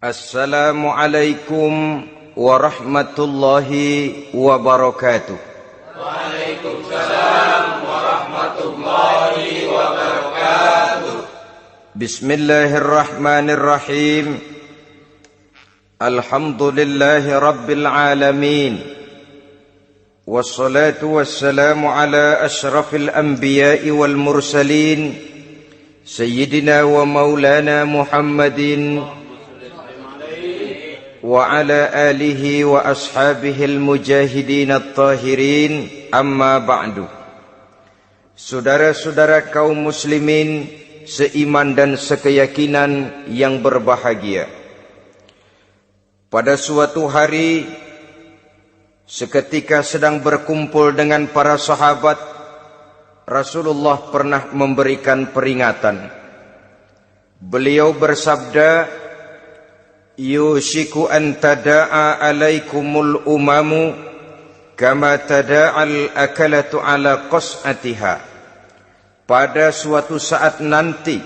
Assalamualaikum warahmatullahi wabarakatuh. Waalaikumsalam warahmatullahi wabarakatuh. Bismillahirrahmanirrahim. Alhamdulillahi rabbil alamin. Wassalatu wassalamu ala ashrafil anbiya'i wal mursalin, Sayyidina wa maulana Muhammadin wa ala alihi wa ashabihi al-mujahidin at-tahirin, amma ba'du. Saudara-saudara kaum muslimin seiman dan sekeyakinan yang berbahagia, pada suatu hari seketika sedang berkumpul dengan para sahabat, Rasulullah pernah memberikan peringatan. Beliau bersabda, yushiku an tada'a alaikumul umamu kama tada'al akalatu ala qas'atiha. Pada suatu saat nanti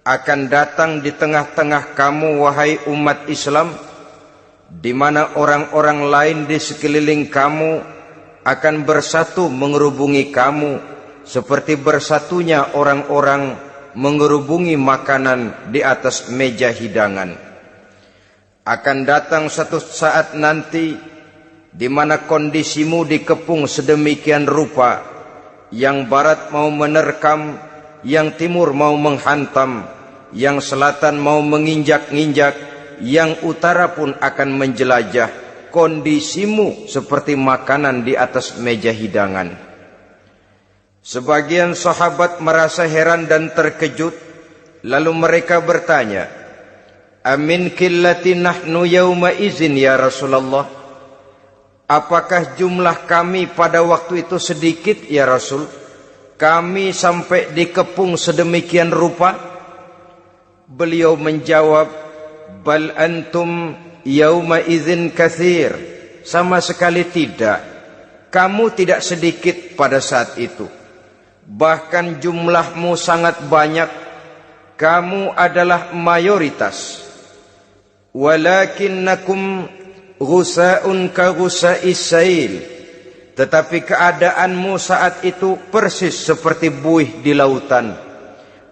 akan datang di tengah-tengah kamu, wahai umat Islam, di mana orang-orang lain di sekeliling kamu akan bersatu mengerubungi kamu seperti bersatunya orang-orang mengerubungi makanan di atas meja hidangan. Akan datang satu saat nanti di mana kondisimu dikepung sedemikian rupa, yang barat mau menerkam, yang timur mau menghantam, yang selatan mau menginjak-injak, yang utara pun akan menjelajah. Kondisimu seperti makanan di atas meja hidangan. Sebagian sahabat merasa heran dan terkejut, lalu mereka bertanya, amin qillati nahnu yawma izin ya Rasulullah? Apakah jumlah kami pada waktu itu sedikit ya Rasul? Kami sampai dikepung sedemikian rupa? Beliau menjawab, bal antum yawma izin katsir. Sama sekali tidak. Kamu tidak sedikit pada saat itu. Bahkan jumlahmu sangat banyak. Kamu adalah mayoritas. Walakinnakum ghusa'un ka ghusa'is sail. Tetapi keadaanmu saat itu persis seperti buih di lautan.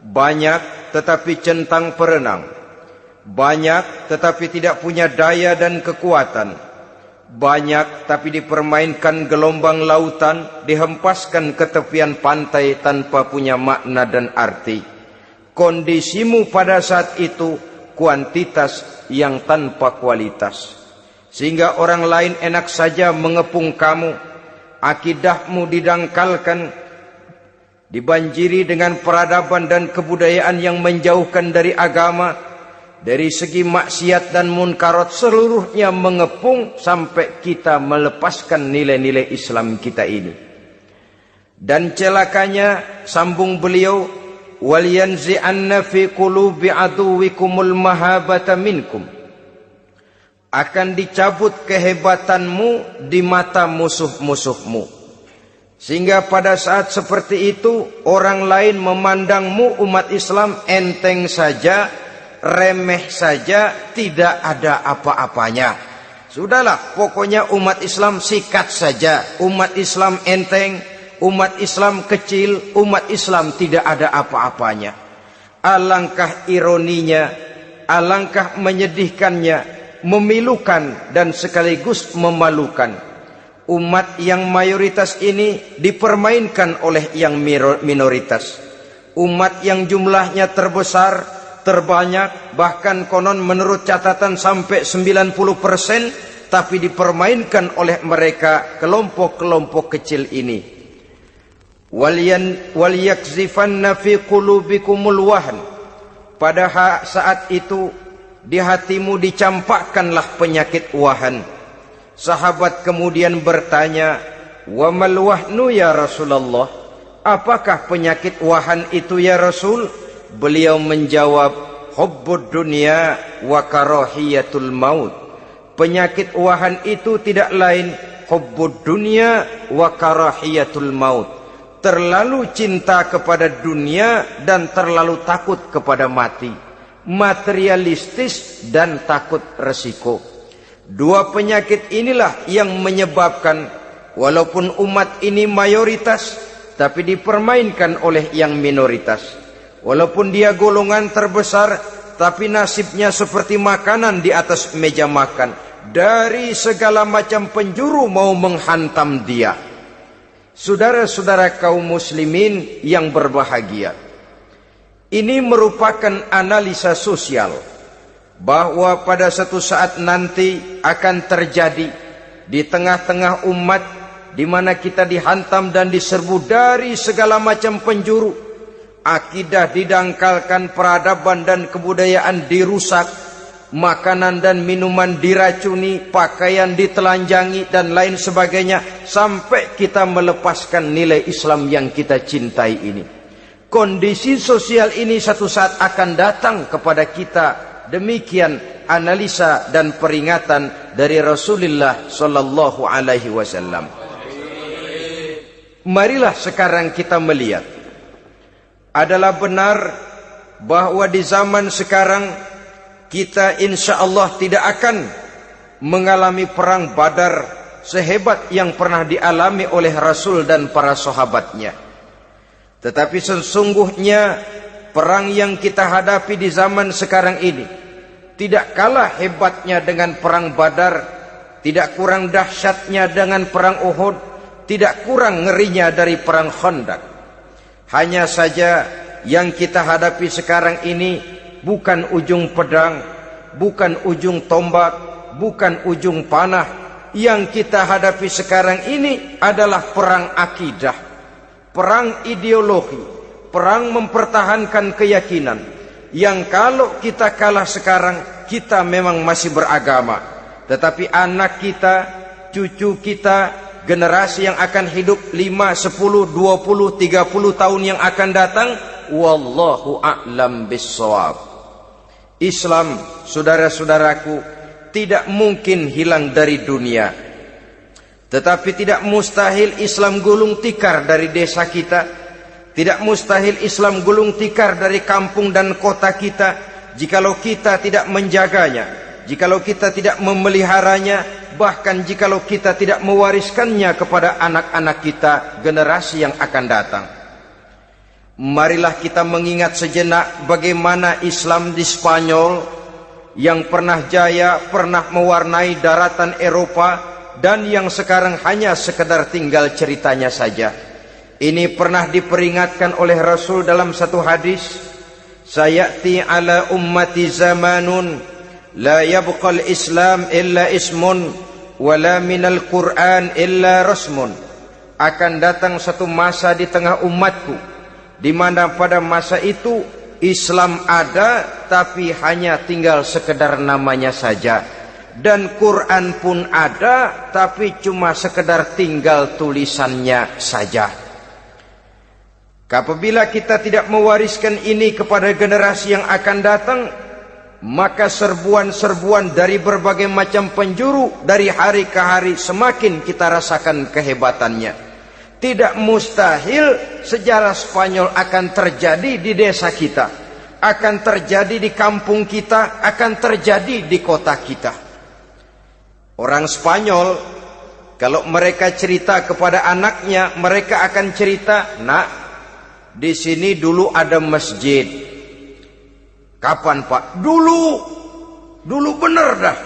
Banyak tetapi centang perenang. Banyak tetapi tidak punya daya dan kekuatan. Banyak tapi dipermainkan gelombang lautan, dihempaskan ke tepian pantai tanpa punya makna dan arti. Kondisimu pada saat itu kuantitas yang tanpa kualitas, sehingga orang lain enak saja mengepung kamu. Akidahmu didangkalkan, dibanjiri dengan peradaban dan kebudayaan yang menjauhkan dari agama. Dari segi maksiat dan munkarat seluruhnya mengepung sampai kita melepaskan nilai-nilai Islam kita ini. Dan celakanya, sambung beliau, wal yanzi'anna fi qulubi aduwikumul mahabata minkum. Akan dicabut kehebatanmu di mata musuh-musuhmu, sehingga pada saat seperti itu orang lain memandangmu umat Islam enteng saja, remeh saja, tidak ada apa-apanya. Sudahlah, pokoknya umat Islam sikat saja. Umat Islam enteng, umat Islam kecil, umat Islam tidak ada apa-apanya. Alangkah ironinya, alangkah menyedihkannya, memilukan dan sekaligus memalukan. Umat yang mayoritas ini dipermainkan oleh yang minoritas. Umat yang jumlahnya terbesar, terbanyak, bahkan konon menurut catatan sampai 90%, tapi dipermainkan oleh mereka, kelompok-kelompok kecil ini. Wal yakzifanna fi qulubikumul wahn. Pada saat itu di hatimu dicampakkanlah penyakit wahan. Sahabat kemudian bertanya, wa mal wahnu ya Rasulullah? Apakah penyakit wahan itu ya Rasul? Beliau menjawab, hubbud dunya wa karahiyatul maut. Penyakit wahan itu tidak lain hubbud dunya wa karahiyatul maut. Terlalu cinta kepada dunia dan terlalu takut kepada mati. materialistis dan takut resiko. Dua penyakit inilah yang menyebabkan walaupun umat ini mayoritas, tapi dipermainkan oleh yang minoritas. Walaupun dia golongan terbesar, tapi nasibnya seperti makanan di atas meja makan. Dari segala macam penjuru mau menghantam dia. Saudara-saudara kaum muslimin yang berbahagia, ini merupakan analisa sosial bahwa pada satu saat nanti akan terjadi di tengah-tengah umat di mana kita dihantam dan diserbu dari segala macam penjuru. Akidah didangkalkan, peradaban dan kebudayaan dirusak, makanan dan minuman diracuni, pakaian ditelanjangi dan lain sebagainya, sampai kita melepaskan nilai Islam yang kita cintai ini. Kondisi sosial ini satu saat akan datang kepada kita. Demikian analisa dan peringatan dari Rasulullah sallallahu alaihi wasallam. Marilah sekarang kita melihat, adalah benar bahwa di zaman sekarang kita insya Allah tidak akan mengalami perang Badar sehebat yang pernah dialami oleh Rasul dan para sahabatnya. Tetapi sesungguhnya perang yang kita hadapi di zaman sekarang ini tidak kalah hebatnya dengan perang Badar, tidak kurang dahsyatnya dengan perang Uhud, tidak kurang ngerinya dari perang Khandaq. Hanya saja yang kita hadapi sekarang ini bukan ujung pedang, bukan ujung tombak, bukan ujung panah. Yang kita hadapi sekarang ini adalah perang akidah, perang ideologi, perang mempertahankan keyakinan. Yang kalau kita kalah sekarang, kita memang masih beragama. Tetapi anak kita, cucu kita, generasi yang akan hidup 5, 10, 20, 30 tahun yang akan datang, wallahu a'lam bissawab. Islam, saudara-saudaraku, tidak mungkin hilang dari dunia. Tetapi tidak mustahil Islam gulung tikar dari desa kita. Tidak mustahil Islam gulung tikar dari kampung dan kota kita, jikalau kita tidak menjaganya, jikalau kita tidak memeliharanya, bahkan jikalau kita tidak mewariskannya kepada anak-anak kita, generasi yang akan datang. Marilah kita mengingat sejenak bagaimana Islam di Spanyol yang pernah jaya, pernah mewarnai daratan Eropa, dan yang sekarang hanya sekedar tinggal ceritanya saja. Ini pernah diperingatkan oleh Rasul dalam satu hadis, sayati ala ummati zamanun la yabqal Islam illa ismun wala minal Quran illa rasmun. Akan datang satu masa di tengah umatku di mana pada masa itu Islam ada tapi hanya tinggal sekedar namanya saja, dan Quran pun ada tapi cuma sekedar tinggal tulisannya saja. Apabila kita tidak mewariskan ini kepada generasi yang akan datang, maka serbuan-serbuan dari berbagai macam penjuru dari hari ke hari semakin kita rasakan kehebatannya. Tidak mustahil sejarah Spanyol akan terjadi di desa kita, akan terjadi di kampung kita, akan terjadi di kota kita. Orang Spanyol, kalau mereka cerita kepada anaknya, mereka akan cerita, nak, di sini dulu ada masjid. Kapan, Pak? Dulu bener dah.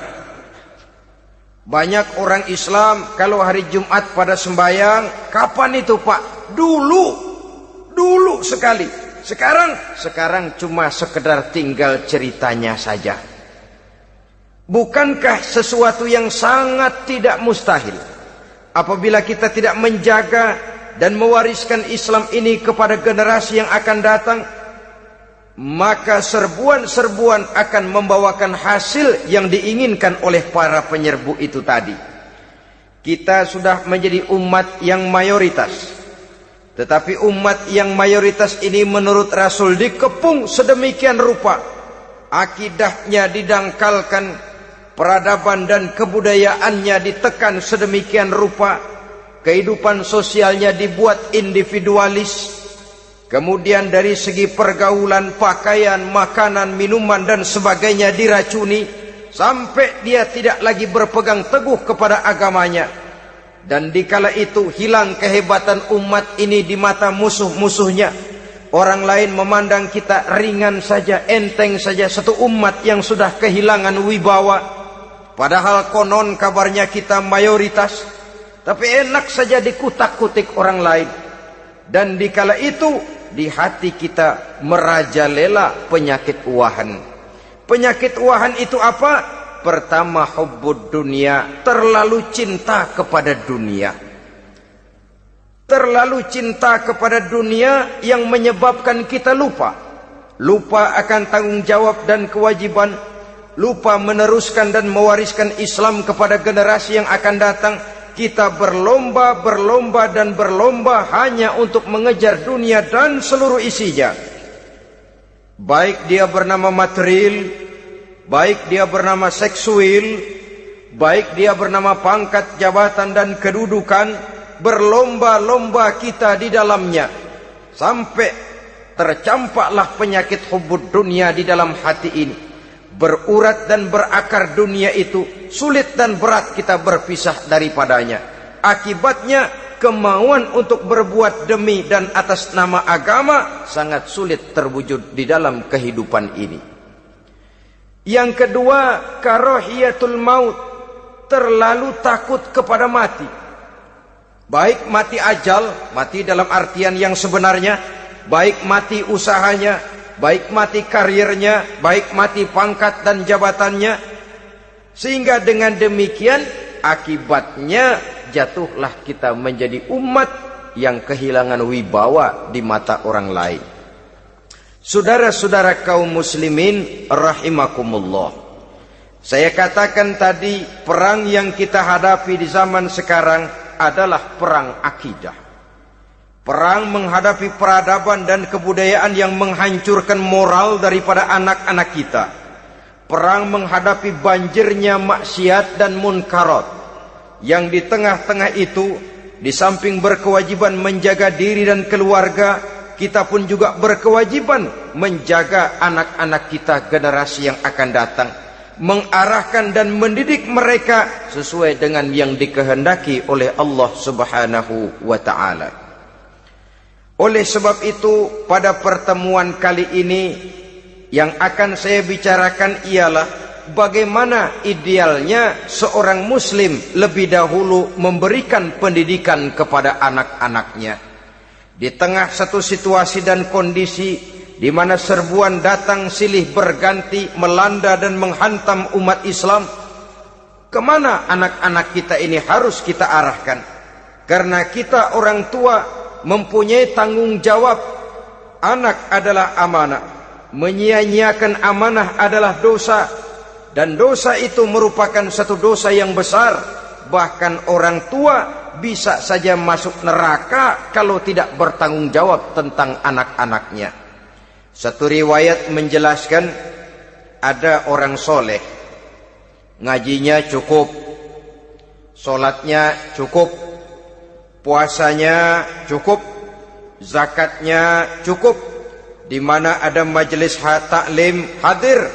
Banyak orang Islam kalau hari Jumat pada sembahyang, kapan itu, Pak? Dulu sekali. Sekarang cuma sekedar tinggal ceritanya saja. Bukankah sesuatu yang sangat tidak mustahil apabila kita tidak menjaga dan mewariskan Islam ini kepada generasi yang akan datang, maka serbuan-serbuan akan membawakan hasil yang diinginkan oleh para penyerbu itu tadi. Kita sudah menjadi umat yang mayoritas, tetapi umat yang mayoritas ini menurut Rasul dikepung sedemikian rupa, akidahnya didangkalkan, peradaban dan kebudayaannya ditekan sedemikian rupa, kehidupan sosialnya dibuat individualis, Kemudian dari segi pergaulan, pakaian, makanan, minuman dan sebagainya diracuni, sampai dia tidak lagi berpegang teguh kepada agamanya. Dan dikala itu hilang kehebatan umat ini di mata musuh-musuhnya. Orang lain memandang kita ringan saja, enteng saja, satu umat yang sudah kehilangan wibawa. Padahal konon kabarnya kita mayoritas, tapi enak saja dikutak-kutik orang lain. Dan dikala itu di hati kita merajalela penyakit uahan. Penyakit uahan itu apa? Pertama, hubbud dunia, terlalu cinta kepada dunia. Terlalu cinta kepada dunia yang menyebabkan kita lupa. Lupa akan tanggung jawab dan kewajiban. Lupa meneruskan dan mewariskan Islam kepada generasi yang akan datang. Kita berlomba dan berlomba hanya untuk mengejar dunia dan seluruh isinya. Baik dia bernama material, baik dia bernama seksual, baik dia bernama pangkat, jabatan dan kedudukan, berlomba-lomba kita di dalamnya. Sampai tercampaklah penyakit hubbud dunia di dalam hati ini. Berurat dan berakar dunia itu, sulit dan berat kita berpisah daripadanya. Akibatnya kemauan untuk berbuat demi dan atas nama agama sangat sulit terwujud di dalam kehidupan ini. Yang kedua, karahiyatul maut, terlalu takut kepada mati. Baik mati ajal, mati dalam artian yang sebenarnya, baik mati usahanya, baik mati karirnya, baik mati pangkat dan jabatannya. Sehingga dengan demikian akibatnya jatuhlah kita menjadi umat yang kehilangan wibawa di mata orang lain. Saudara-saudara kaum muslimin rahimakumullah, saya katakan tadi, perang yang kita hadapi di zaman sekarang adalah perang akidah. Perang menghadapi peradaban dan kebudayaan yang menghancurkan moral daripada anak-anak kita. Perang menghadapi banjirnya maksiat dan munkarat. Yang di tengah-tengah itu, di samping berkewajiban menjaga diri dan keluarga, kita pun juga berkewajiban menjaga anak-anak kita, generasi yang akan datang. Mengarahkan dan mendidik mereka sesuai dengan yang dikehendaki oleh Allah Subhanahu wa ta'ala. Oleh sebab itu, pada pertemuan kali ini yang akan saya bicarakan ialah bagaimana idealnya seorang muslim lebih dahulu memberikan pendidikan kepada anak-anaknya. Di tengah satu situasi dan kondisi di mana serbuan datang silih berganti melanda dan menghantam umat Islam, kemana anak-anak kita ini harus kita arahkan? Karena kita orang tua mempunyai tanggung jawab. Anak adalah amanah, menyia-nyiakan amanah adalah dosa, dan dosa itu merupakan satu dosa yang besar. Bahkan orang tua bisa saja masuk neraka kalau tidak bertanggung jawab tentang anak-anaknya. Satu riwayat menjelaskan, ada orang soleh, ngajinya cukup, sholatnya cukup, puasanya cukup, zakatnya cukup, di mana ada majelis taklim hadir,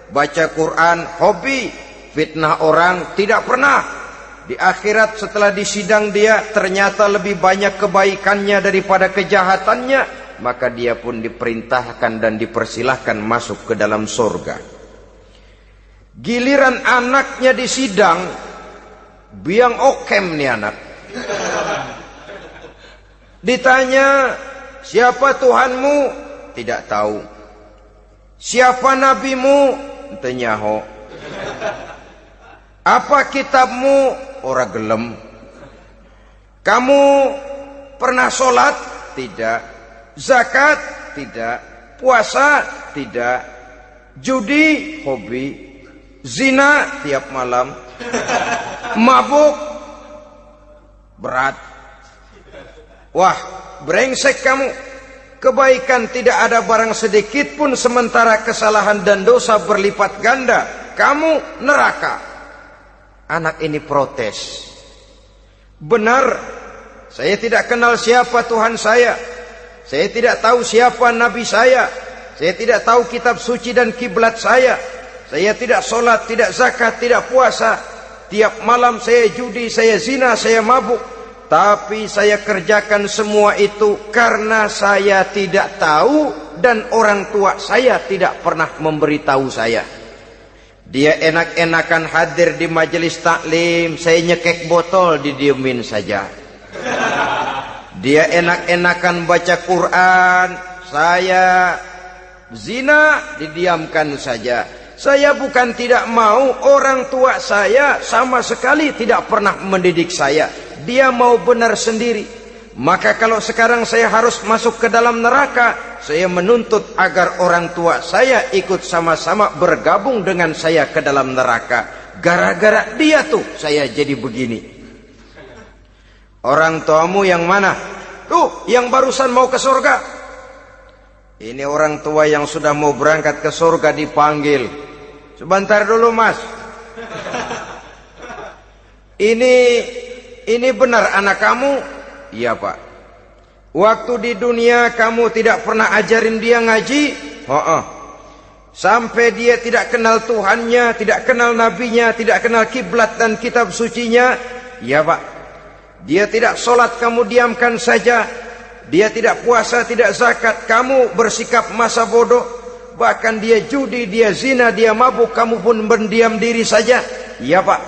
baca Quran hobi, fitnah orang tidak pernah. Di akhirat setelah disidang dia ternyata lebih banyak kebaikannya daripada kejahatannya, maka dia pun diperintahkan dan dipersilahkan masuk ke dalam surga. Giliran anaknya disidang, biang okem nih anak. Ditanya, siapa Tuhanmu? Tidak tahu. Siapa nabimu? Tenyaho. Apa kitabmu? Ora gelem. Kamu pernah sholat? Tidak. Zakat? Tidak. Puasa? Tidak. Judi? Hobi. Zina? Tiap malam. Mabuk? Berat. Wah, brengsek kamu. Kebaikan tidak ada barang sedikit pun, sementara kesalahan dan dosa berlipat ganda. Kamu neraka. Anak ini protes. Benar, saya tidak kenal siapa Tuhan saya. Saya tidak tahu siapa nabi saya. Saya tidak tahu kitab suci dan kiblat saya. Saya tidak sholat, tidak zakat, tidak puasa. Tiap malam saya judi, saya zina, saya mabuk. Tapi saya kerjakan semua itu karena saya tidak tahu dan orang tua saya tidak pernah memberitahu saya. Dia enak-enakan hadir di majelis taklim, saya nyekek botol, didiemin saja. Dia enak-enakan baca Quran, saya zina, didiamkan saja. Saya bukan tidak mau, orang tua saya sama sekali tidak pernah mendidik saya. Dia mau benar sendiri. Maka kalau sekarang saya harus masuk ke dalam neraka, saya menuntut agar orang tua saya ikut sama-sama bergabung dengan saya ke dalam neraka. Gara-gara dia tuh saya jadi begini. Orang tuamu yang mana? Tuh, yang barusan mau ke surga. Ini orang tua yang sudah mau berangkat ke surga dipanggil. Sebentar dulu mas. Ini benar anak kamu? Iya pak. Waktu di dunia kamu tidak pernah ajarin dia ngaji? Sampai dia tidak kenal Tuhannya, tidak kenal nabinya, tidak kenal kiblat dan kitab sucinya? Iya pak. Dia tidak sholat, kamu diamkan saja. Dia tidak puasa, tidak zakat, kamu bersikap masa bodoh. Bahkan dia judi, dia zina, dia mabuk, kamu pun berdiam diri saja. Iya pak.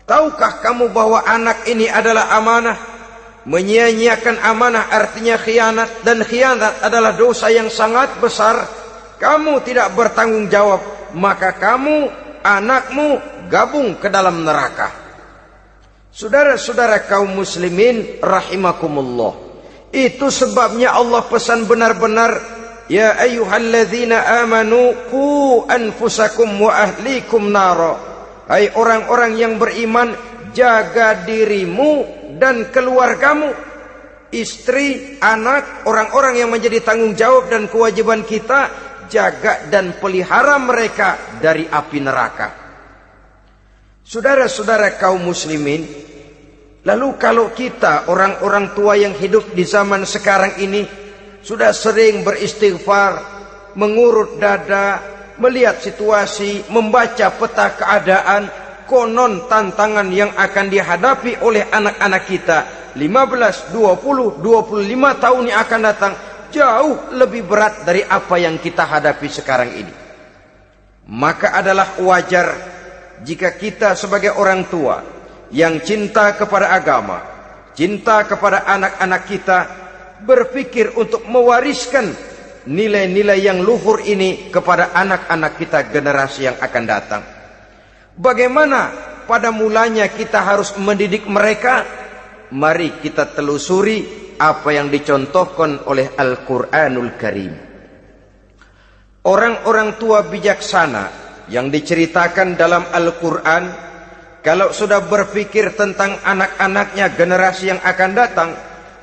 Tahukah kamu bahwa anak ini adalah amanah? Menyia-nyiakan amanah artinya khianat, dan khianat adalah dosa yang sangat besar. Kamu tidak bertanggung jawab, maka kamu, anakmu gabung ke dalam neraka. Saudara-saudara kaum muslimin rahimakumullah. Itu sebabnya Allah pesan benar-benar, ya ayyuhalladzina amanu qu anfusakum wa ahlikum nara. Hai orang-orang yang beriman, jaga dirimu dan keluargamu, istri, anak, orang-orang yang menjadi tanggung jawab dan kewajiban kita, jaga dan pelihara mereka dari api neraka. Saudara-saudara kaum muslimin, lalu kalau kita orang-orang tua yang hidup di zaman sekarang ini sudah sering beristighfar, mengurut dada, melihat situasi, membaca peta keadaan, konon tantangan yang akan dihadapi oleh anak-anak kita 15, 20, 25 tahun yang akan datang jauh lebih berat dari apa yang kita hadapi sekarang ini. Maka adalah wajar jika kita sebagai orang tua yang cinta kepada agama, cinta kepada anak-anak kita, berpikir untuk mewariskan nilai-nilai yang luhur ini kepada anak-anak kita generasi yang akan datang. Bagaimana pada mulanya kita harus mendidik mereka? Mari kita telusuri apa yang dicontohkan oleh Al-Quranul Karim. Orang-orang tua bijaksana yang diceritakan dalam Al-Quran, kalau sudah berpikir tentang anak-anaknya generasi yang akan datang,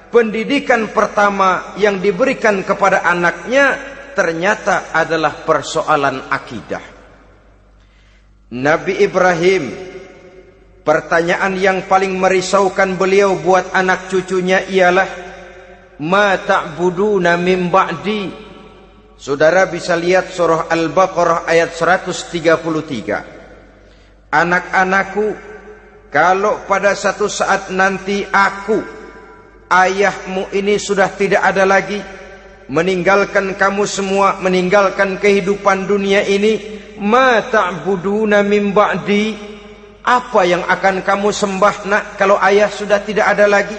pendidikan pertama yang diberikan kepada anaknya ternyata adalah persoalan akidah. Nabi Ibrahim, pertanyaan yang paling merisaukan beliau buat anak cucunya ialah, ma ta'buduna min ba'di. Saudara bisa lihat surah Al-Baqarah ayat 133. Anak-anakku, kalau pada satu saat nanti aku, ayahmu ini sudah tidak ada lagi, meninggalkan kamu semua, meninggalkan kehidupan dunia ini, ma ta'buduna min ba'di, apa yang akan kamu sembah nak kalau ayah sudah tidak ada lagi?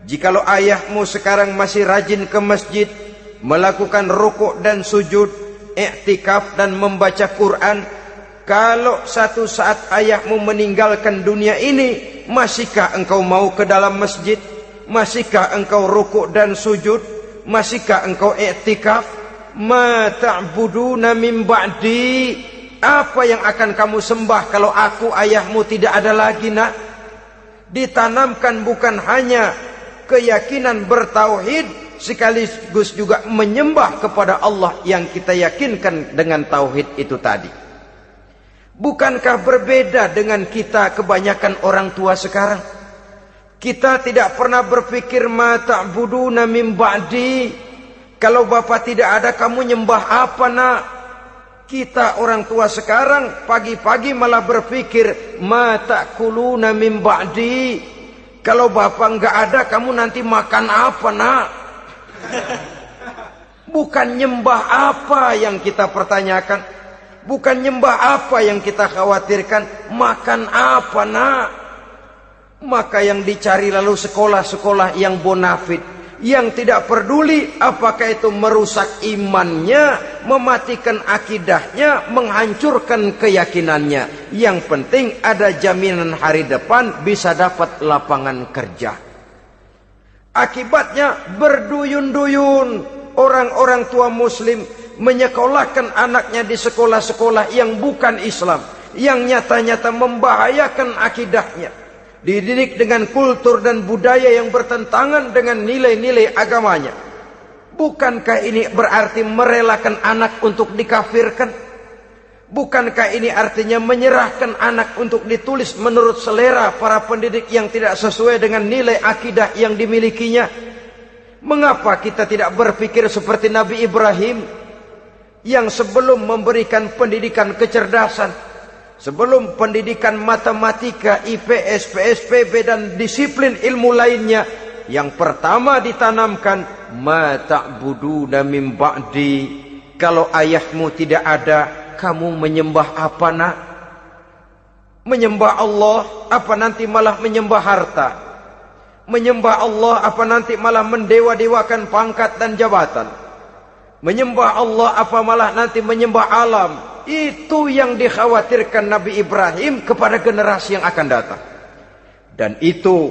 Jikalau ayahmu sekarang masih rajin ke masjid, melakukan rukuk dan sujud, i'tikaf dan membaca Quran, kalau satu saat ayahmu meninggalkan dunia ini, masihkah engkau mau ke dalam masjid? Masihkah engkau rukuk dan sujud? Masihkah engkau i'tikaf? Ma ta'buduna min ba'di, apa yang akan kamu sembah kalau aku ayahmu tidak ada lagi nak? Ditanamkan bukan hanya keyakinan bertauhid, sekaligus juga menyembah kepada Allah yang kita yakinkan dengan tauhid itu tadi. Bukankah berbeda dengan kita kebanyakan orang tua sekarang? Kita tidak pernah berpikir ma ta'buduna min ba'di. Kalau bapak tidak ada, kamu nyembah apa nak? Kita orang tua sekarang pagi-pagi malah berpikir ma ta'kuluna min ba'di. Kalau bapak enggak ada, kamu nanti makan apa nak? Bukan nyembah apa yang kita pertanyakan, bukan nyembah apa yang kita khawatirkan, makan apa nak? Maka yang dicari lalu sekolah-sekolah yang bonafit, yang tidak peduli apakah itu merusak imannya, mematikan akidahnya, menghancurkan keyakinannya. Yang penting ada jaminan hari depan bisa dapat lapangan kerja. Akibatnya berduyun-duyun orang-orang tua muslim menyekolahkan anaknya di sekolah-sekolah yang bukan Islam, yang nyata-nyata membahayakan akidahnya. Dididik dengan kultur dan budaya yang bertentangan dengan nilai-nilai agamanya. Bukankah ini berarti merelakan anak untuk dikafirkan? Bukankah ini artinya menyerahkan anak untuk ditulis menurut selera para pendidik yang tidak sesuai dengan nilai akidah yang dimilikinya? Mengapa kita tidak berpikir seperti Nabi Ibrahim, yang sebelum memberikan pendidikan kecerdasan, sebelum pendidikan matematika, IPS, PSPB dan disiplin ilmu lainnya, yang pertama ditanamkan ma ta'buduna min ba'di. Kalau ayahmu tidak ada, kamu menyembah apa nak? Menyembah Allah apa nanti malah menyembah harta? Menyembah Allah apa nanti malah mendewa-dewakan pangkat dan jabatan? Menyembah Allah apa malah nanti menyembah alam? Itu yang dikhawatirkan Nabi Ibrahim kepada generasi yang akan datang. Dan itu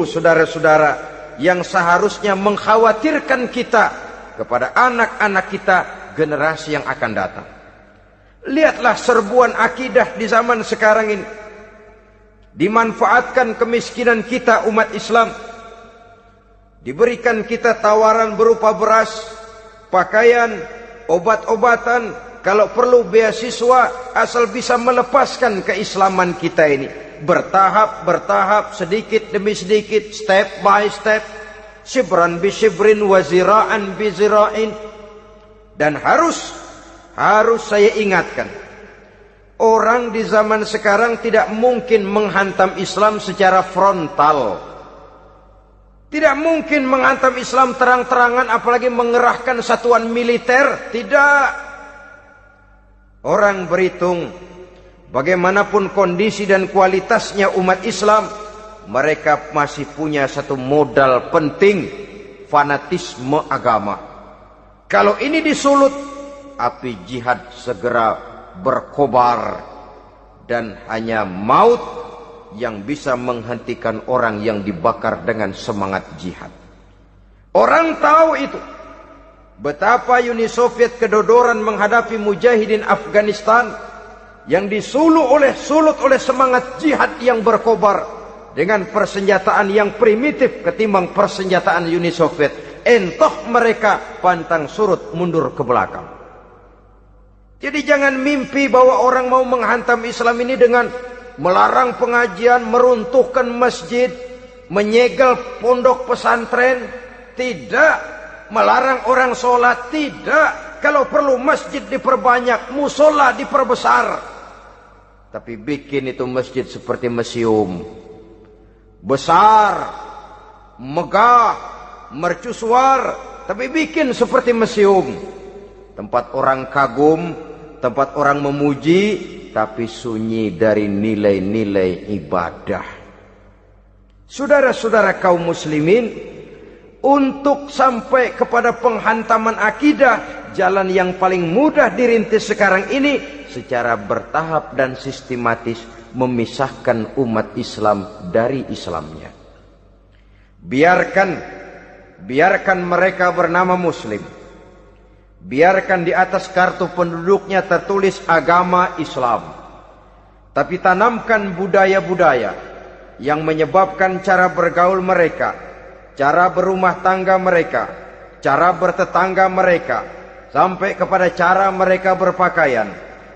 saudara-saudara yang seharusnya mengkhawatirkan kita kepada anak-anak kita, generasi yang akan datang. Lihatlah serbuan akidah di zaman sekarang ini. Dimanfaatkan kemiskinan kita umat Islam. Diberikan kita tawaran berupa beras, pakaian, obat-obatan, kalau perlu beasiswa, asal bisa melepaskan keislaman kita ini. Bertahap, sedikit demi sedikit, step by step, shibran bi shibrin wa zira'an bi zira'in. Dan harus saya ingatkan, orang di zaman sekarang tidak mungkin menghantam Islam secara frontal. Tidak mungkin menghantam Islam terang-terangan, apalagi mengerahkan satuan militer. Tidak. Orang berhitung bagaimanapun kondisi dan kualitasnya umat Islam, mereka masih punya satu modal penting, fanatisme agama. Kalau ini disulut, api jihad segera berkobar, dan hanya maut yang bisa menghentikan orang yang dibakar dengan semangat jihad. Orang tahu itu. Betapa Uni Soviet kedodoran menghadapi mujahidin Afghanistan yang sulut oleh semangat jihad yang berkobar dengan persenjataan yang primitif ketimbang persenjataan Uni Soviet. Entah mereka pantang surut mundur ke belakang. Jadi jangan mimpi bahwa orang mau menghantam Islam ini dengan melarang pengajian, meruntuhkan masjid, menyegel pondok pesantren. Tidak. Melarang orang sholat, tidak. Kalau perlu masjid diperbanyak, musola diperbesar. Tapi bikin itu masjid seperti museum. Besar, megah, mercusuar, tapi bikin seperti museum. Tempat orang kagum, tempat orang memuji, tapi sunyi dari nilai-nilai ibadah. Saudara-saudara kaum muslimin, untuk sampai kepada penghantaman akidah, jalan yang paling mudah dirintis sekarang ini secara bertahap dan sistematis, memisahkan umat Islam dari Islamnya. Biarkan mereka bernama Muslim. Biarkan di atas kartu penduduknya tertulis agama Islam. Tapi tanamkan budaya-budaya yang menyebabkan cara bergaul mereka, cara berumah tangga mereka, cara bertetangga mereka, sampai kepada cara mereka berpakaian,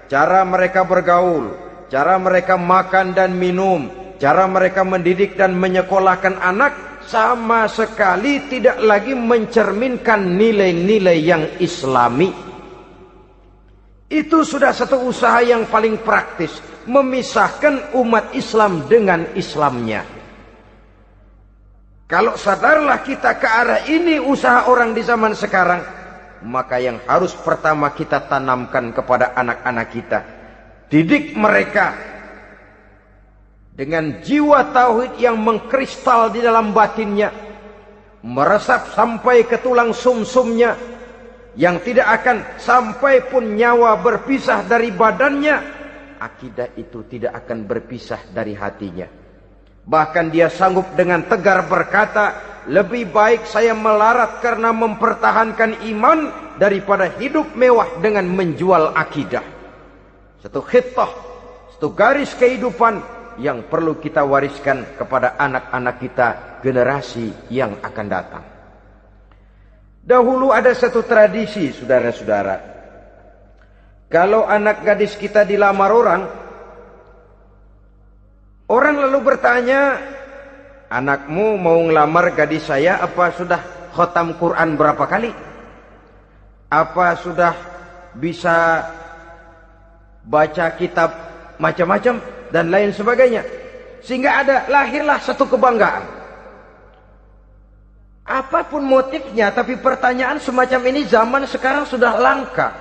cara mereka bergaul, cara mereka makan dan minum, cara mereka mendidik dan menyekolahkan anak sama sekali tidak lagi mencerminkan nilai-nilai yang islami. Itu sudah satu usaha yang paling praktis, memisahkan umat Islam dengan Islamnya. Kalau sadarlah kita ke arah ini usaha orang di zaman sekarang, maka yang harus pertama kita tanamkan kepada anak-anak kita, didik mereka dengan jiwa tauhid yang mengkristal di dalam batinnya, meresap sampai ke tulang sumsumnya, yang tidak akan sampai pun nyawa berpisah dari badannya, akidah itu tidak akan berpisah dari hatinya. Bahkan dia sanggup dengan tegar berkata, lebih baik saya melarat karena mempertahankan iman daripada hidup mewah dengan menjual akidah. Satu khittah, satu garis kehidupan yang perlu kita wariskan kepada anak-anak kita, generasi yang akan datang. Dahulu ada satu tradisi, saudara-saudara. Kalau anak gadis kita dilamar orang, orang lalu bertanya, anakmu mau ngelamar gadis saya, apa sudah khotam Quran berapa kali? Apa sudah bisa baca kitab macam-macam dan lain sebagainya? Sehingga lahirlah satu kebanggaan. Apapun motifnya, tapi pertanyaan semacam ini zaman sekarang sudah langka.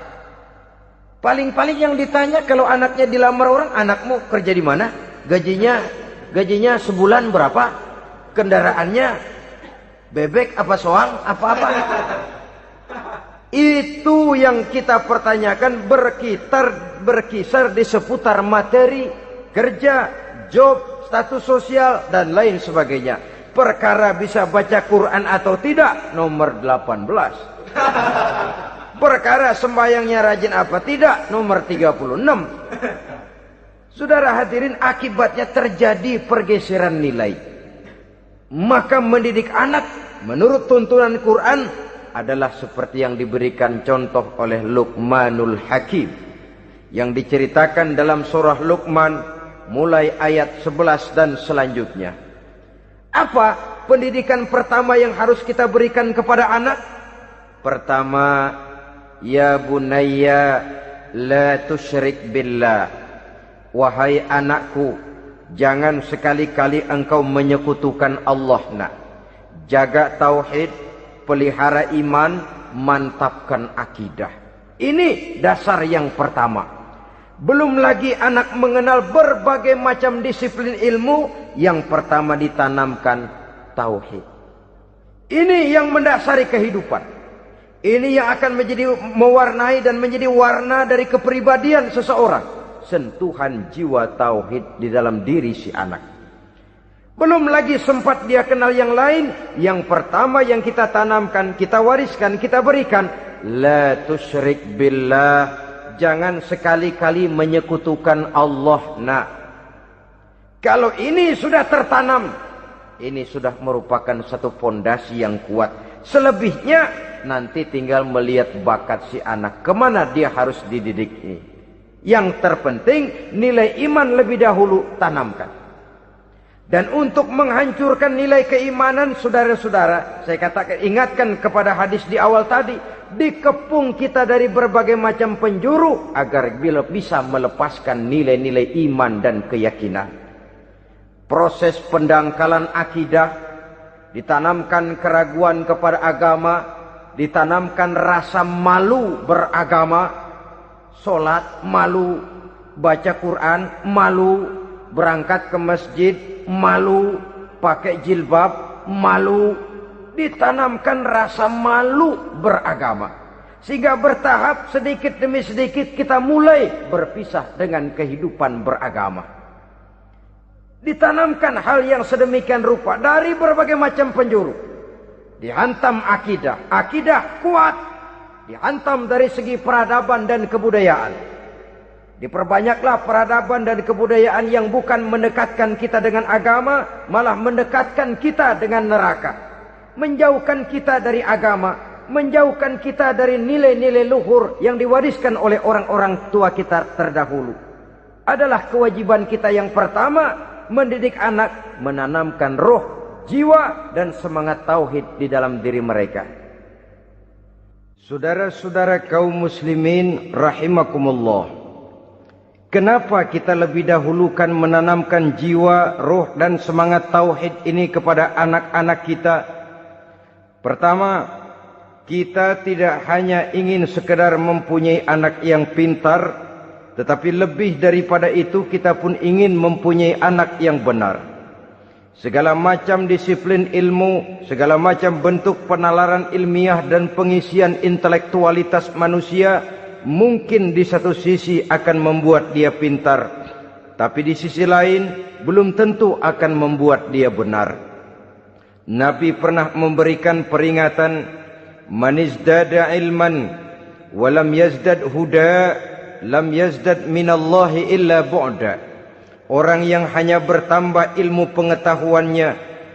Paling-paling yang ditanya kalau anaknya dilamar orang, anakmu kerja di mana? Gajinya sebulan berapa? Kendaraannya bebek apa soang apa-apa? Itu yang kita pertanyakan, berkisar di seputar materi, kerja, job, status sosial dan lain sebagainya. Perkara bisa baca Quran atau tidak, nomor 18. Perkara sembahyangnya rajin apa tidak, nomor 36. Saudara hadirin, akibatnya terjadi pergeseran nilai. Maka mendidik anak menurut tuntunan Quran adalah seperti yang diberikan contoh oleh Luqmanul Hakim, yang diceritakan dalam surah Luqman mulai ayat 11 dan selanjutnya. Apa pendidikan pertama yang harus kita berikan kepada anak? Pertama, ya bunayya la tusyrik billah. Wahai anakku, jangan sekali-kali engkau menyekutukan Allah nak. Jaga tauhid, pelihara iman, mantapkan akidah. Ini dasar yang pertama. Belum lagi anak mengenal berbagai macam disiplin ilmu, yang pertama ditanamkan tauhid. Ini yang mendasari kehidupan. Ini yang akan mewarnai dan menjadi warna dari kepribadian seseorang. Sentuhan jiwa tauhid di dalam diri si anak. Belum lagi sempat dia kenal yang lain. Yang pertama yang kita tanamkan, kita wariskan, kita berikan, la tusyrik billah. Jangan sekali-kali menyekutukan Allah nak. Kalau ini sudah tertanam, ini sudah merupakan satu fondasi yang kuat. Selebihnya nanti tinggal melihat bakat si anak, kemana dia harus dididik ini. Yang terpenting nilai iman lebih dahulu tanamkan. Dan untuk menghancurkan nilai keimanan, saudara-saudara, saya katakan, ingatkan kepada hadis di awal tadi, dikepung kita dari berbagai macam penjuru agar bisa melepaskan nilai-nilai iman dan keyakinan. Proses pendangkalan akidah, ditanamkan keraguan kepada agama, ditanamkan rasa malu beragama, sholat malu, baca Quran malu, berangkat ke masjid malu, pakai jilbab malu. Ditanamkan rasa malu beragama, sehingga bertahap sedikit demi sedikit kita mulai berpisah dengan kehidupan beragama. Ditanamkan hal yang sedemikian rupa dari berbagai macam penjuru. Dihantam akidah, akidah kuat, dihantam dari segi peradaban dan kebudayaan. Diperbanyaklah peradaban dan kebudayaan yang bukan mendekatkan kita dengan agama, malah mendekatkan kita dengan neraka. Menjauhkan kita dari agama, menjauhkan kita dari nilai-nilai luhur yang diwariskan oleh orang-orang tua kita terdahulu. Adalah kewajiban kita yang pertama, mendidik anak, menanamkan roh, jiwa dan semangat tauhid di dalam diri mereka. Saudara-saudara kaum muslimin rahimakumullah, kenapa kita lebih dahulukan menanamkan jiwa, roh dan semangat tauhid ini kepada anak-anak kita? Pertama, kita tidak hanya ingin sekedar mempunyai anak yang pintar, tetapi lebih daripada itu kita pun ingin mempunyai anak yang benar. Segala macam disiplin ilmu, segala macam bentuk penalaran ilmiah dan pengisian intelektualitas manusia mungkin di satu sisi akan membuat dia pintar, tapi di sisi lain belum tentu akan membuat dia benar. Nabi pernah memberikan peringatan, man izdada ilman walam yazdad huda lam yazdad minallahi illa bu'da. Orang yang hanya bertambah ilmu pengetahuannya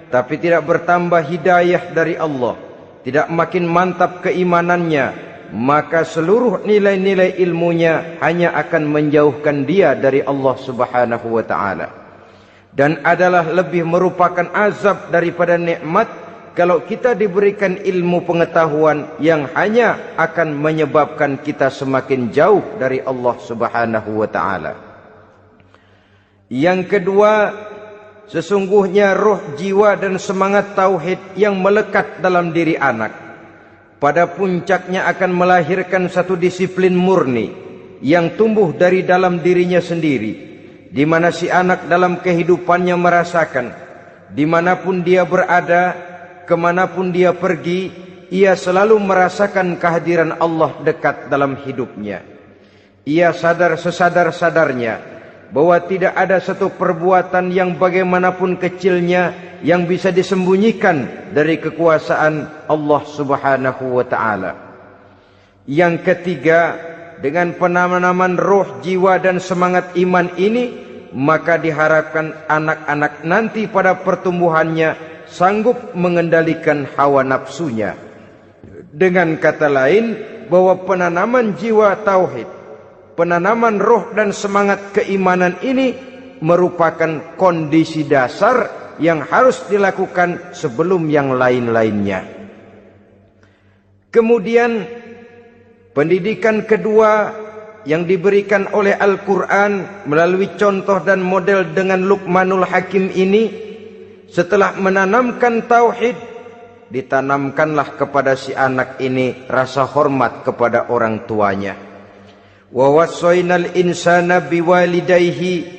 tapi tidak bertambah hidayah dari Allah, tidak makin mantap keimanannya, maka seluruh nilai-nilai ilmunya hanya akan menjauhkan dia dari Allah Subhanahu wa taala. Dan adalah lebih merupakan azab daripada nikmat kalau kita diberikan ilmu pengetahuan yang hanya akan menyebabkan kita semakin jauh dari Allah Subhanahu wa taala. Yang kedua, sesungguhnya roh, jiwa dan semangat tauhid yang melekat dalam diri anak pada puncaknya akan melahirkan satu disiplin murni yang tumbuh dari dalam dirinya sendiri, di mana si anak dalam kehidupannya merasakan dimanapun dia berada, kemanapun dia pergi, ia selalu merasakan kehadiran Allah dekat dalam hidupnya. Ia sadar sesadar-sadarnya bahwa tidak ada satu perbuatan yang bagaimanapun kecilnya yang bisa disembunyikan dari kekuasaan Allah Subhanahu wa taala. Yang ketiga, dengan penanaman roh, jiwa dan semangat iman ini, maka diharapkan anak-anak nanti pada pertumbuhannya sanggup mengendalikan hawa nafsunya. Dengan kata lain, bahwa penanaman jiwa tauhid, penanaman roh dan semangat keimanan ini merupakan kondisi dasar yang harus dilakukan sebelum yang lain-lainnya. Kemudian pendidikan kedua yang diberikan oleh Al-Quran melalui contoh dan model dengan Luqmanul Hakim ini, setelah menanamkan tauhid, ditanamkanlah kepada si anak ini rasa hormat kepada orang tuanya. Wa wassaynal insana biwalidayhi,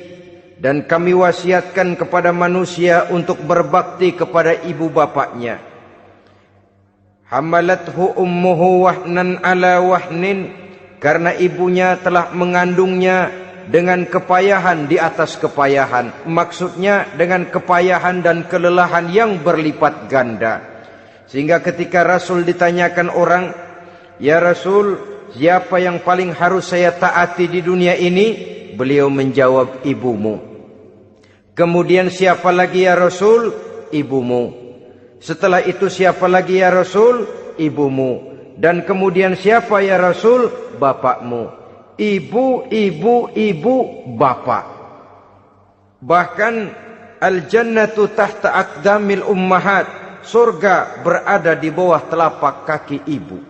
dan kami wasiatkan kepada manusia untuk berbakti kepada ibu bapaknya. Hamalathu ummuhu wahnan ala wahnin, karena ibunya telah mengandungnya dengan kepayahan di atas kepayahan. Maksudnya dengan kepayahan dan kelelahan yang berlipat ganda. Sehingga ketika Rasul ditanyakan orang, ya Rasul, siapa yang paling harus saya taati di dunia ini? Beliau menjawab, ibumu. Kemudian siapa lagi ya Rasul? Ibumu. Setelah itu siapa lagi ya Rasul? Ibumu. Dan kemudian siapa ya Rasul? Bapakmu. Ibu, ibu, ibu, bapak. Bahkan al-jannatu tahta aqdamil ummahat, surga berada di bawah telapak kaki ibu.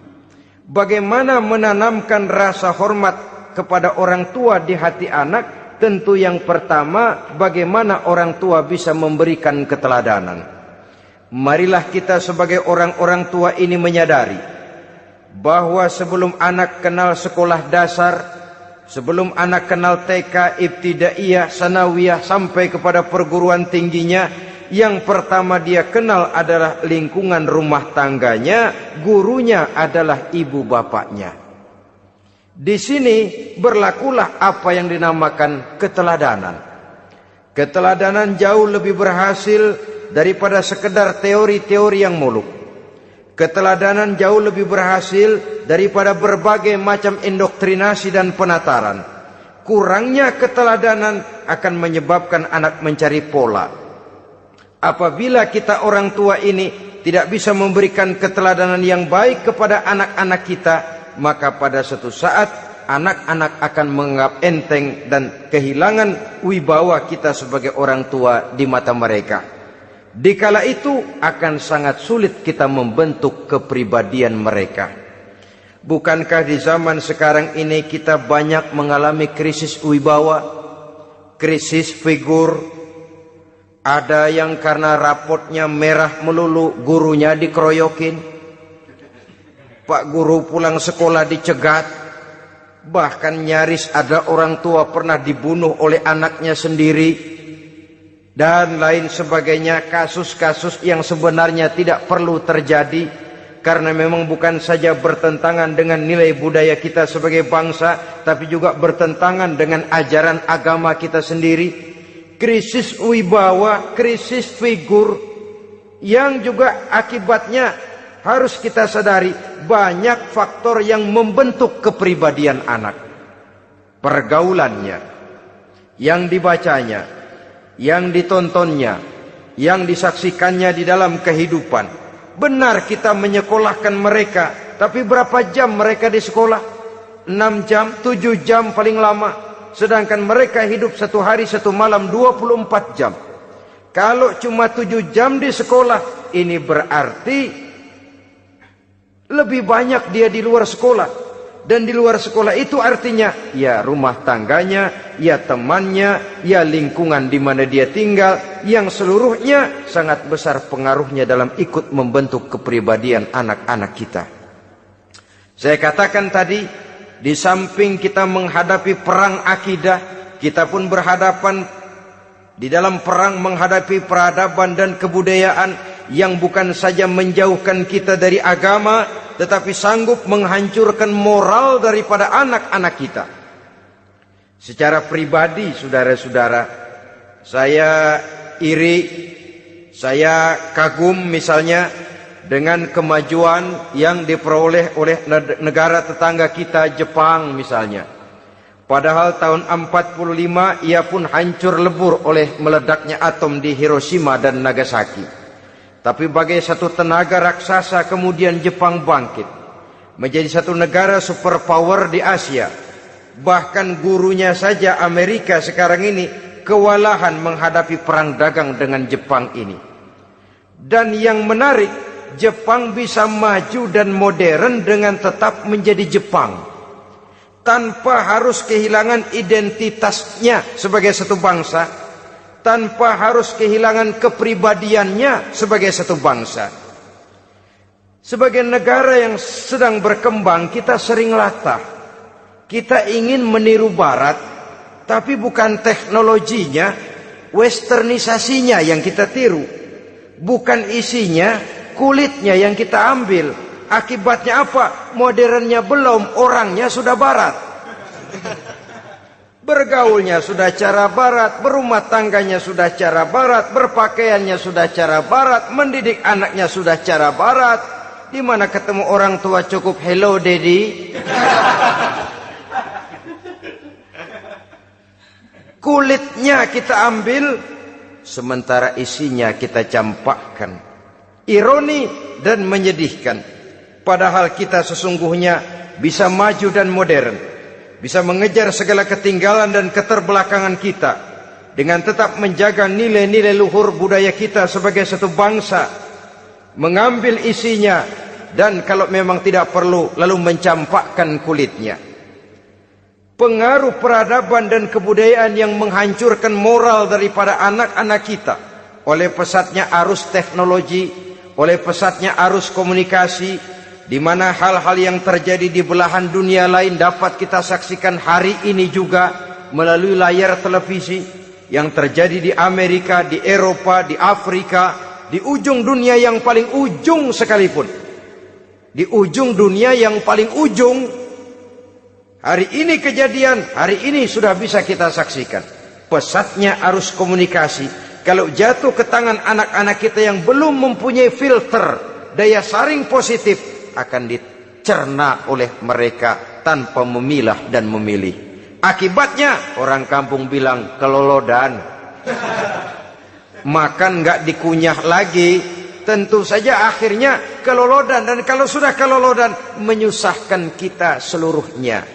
Bagaimana menanamkan rasa hormat kepada orang tua di hati anak? Tentu yang pertama, bagaimana orang tua bisa memberikan keteladanan. Marilah kita sebagai orang-orang tua ini menyadari bahwa sebelum anak kenal sekolah dasar, sebelum anak kenal TK, ibtidaiyah, sanawiyah sampai kepada perguruan tingginya, yang pertama dia kenal adalah lingkungan rumah tangganya, gurunya adalah ibu bapaknya. Di sini berlakulah apa yang dinamakan keteladanan. Keteladanan jauh lebih berhasil daripada sekedar teori-teori yang muluk. Keteladanan jauh lebih berhasil daripada berbagai macam indoktrinasi dan penataran. Kurangnya keteladanan akan menyebabkan anak mencari pola. Apabila kita orang tua ini tidak bisa memberikan keteladanan yang baik kepada anak-anak kita, maka pada suatu saat anak-anak akan menganggap enteng dan kehilangan wibawa kita sebagai orang tua di mata mereka. Dikala itu akan sangat sulit kita membentuk kepribadian mereka. Bukankah di zaman sekarang ini kita banyak mengalami krisis wibawa, krisis figur? Ada yang karena rapotnya merah melulu, gurunya dikeroyokin. Pak guru pulang sekolah dicegat. Bahkan nyaris ada orang tua pernah dibunuh oleh anaknya sendiri. Dan lain sebagainya, kasus-kasus yang sebenarnya tidak perlu terjadi. Karena memang bukan saja bertentangan dengan nilai budaya kita sebagai bangsa, tapi juga bertentangan dengan ajaran agama kita sendiri. Krisis wibawa, krisis figur, yang juga akibatnya harus kita sadari banyak faktor yang membentuk kepribadian anak. Pergaulannya, yang dibacanya, yang ditontonnya, yang disaksikannya di dalam kehidupan. Benar kita menyekolahkan mereka, tapi berapa jam mereka di sekolah? 6 jam, 7 jam paling lama. Sedangkan mereka hidup 1 hari 1 malam 24 jam. Kalau cuma 7 jam di sekolah, ini berarti lebih banyak dia di luar sekolah. Dan di luar sekolah itu artinya ya rumah tangganya, ya temannya, ya lingkungan di mana dia tinggal, yang seluruhnya sangat besar pengaruhnya dalam ikut membentuk kepribadian anak-anak kita. Saya katakan tadi, di samping kita menghadapi perang akidah, kita pun berhadapan di dalam perang menghadapi peradaban dan kebudayaan yang bukan saja menjauhkan kita dari agama, tetapi sanggup menghancurkan moral daripada anak-anak kita. Secara pribadi, saudara-saudara, saya iri, saya kagum misalnya dengan kemajuan yang diperoleh oleh negara tetangga kita, Jepang misalnya. Padahal tahun 45 ia pun hancur lebur oleh meledaknya atom di Hiroshima dan Nagasaki. Tapi bagai satu tenaga raksasa kemudian Jepang bangkit menjadi satu negara superpower di Asia. Bahkan gurunya saja Amerika sekarang ini kewalahan menghadapi perang dagang dengan Jepang ini. Dan yang menarik, Jepang bisa maju dan modern dengan tetap menjadi Jepang, tanpa harus kehilangan identitasnya sebagai satu bangsa, tanpa harus kehilangan kepribadiannya sebagai satu bangsa. Sebagai negara yang sedang berkembang, kita sering latah. Kita ingin meniru Barat, tapi bukan teknologinya, westernisasinya yang kita tiru. Bukan isinya, kulitnya yang kita ambil. Akibatnya apa? Modernnya belum, orangnya sudah Barat. Bergaulnya sudah cara Barat, berumah tangganya sudah cara Barat, berpakaiannya sudah cara Barat, mendidik anaknya sudah cara Barat. Di mana ketemu orang tua cukup hello daddy. Kulitnya kita ambil, sementara isinya kita campakkan. Ironi dan menyedihkan. Padahal kita sesungguhnya bisa maju dan modern, bisa mengejar segala ketinggalan dan keterbelakangan kita, dengan tetap menjaga nilai-nilai luhur budaya kita sebagai satu bangsa, mengambil isinya, dan kalau memang tidak perlu, lalu mencampakkan kulitnya. Pengaruh peradaban dan kebudayaan yang menghancurkan moral daripada anak-anak kita oleh pesatnya arus teknologi, oleh pesatnya arus komunikasi, di mana hal-hal yang terjadi di belahan dunia lain dapat kita saksikan hari ini juga melalui layar televisi, yang terjadi di Amerika, di Eropa, di Afrika, di ujung dunia yang paling ujung sekalipun. Di ujung dunia yang paling ujung, hari ini kejadian, hari ini sudah bisa kita saksikan. Pesatnya arus komunikasi, kalau jatuh ke tangan anak-anak kita yang belum mempunyai filter, daya saring positif, akan dicerna oleh mereka tanpa memilah dan memilih. Akibatnya orang kampung bilang kelolodan. Makan nggak dikunyah lagi. Tentu saja akhirnya kelolodan, dan kalau sudah kelolodan menyusahkan kita seluruhnya.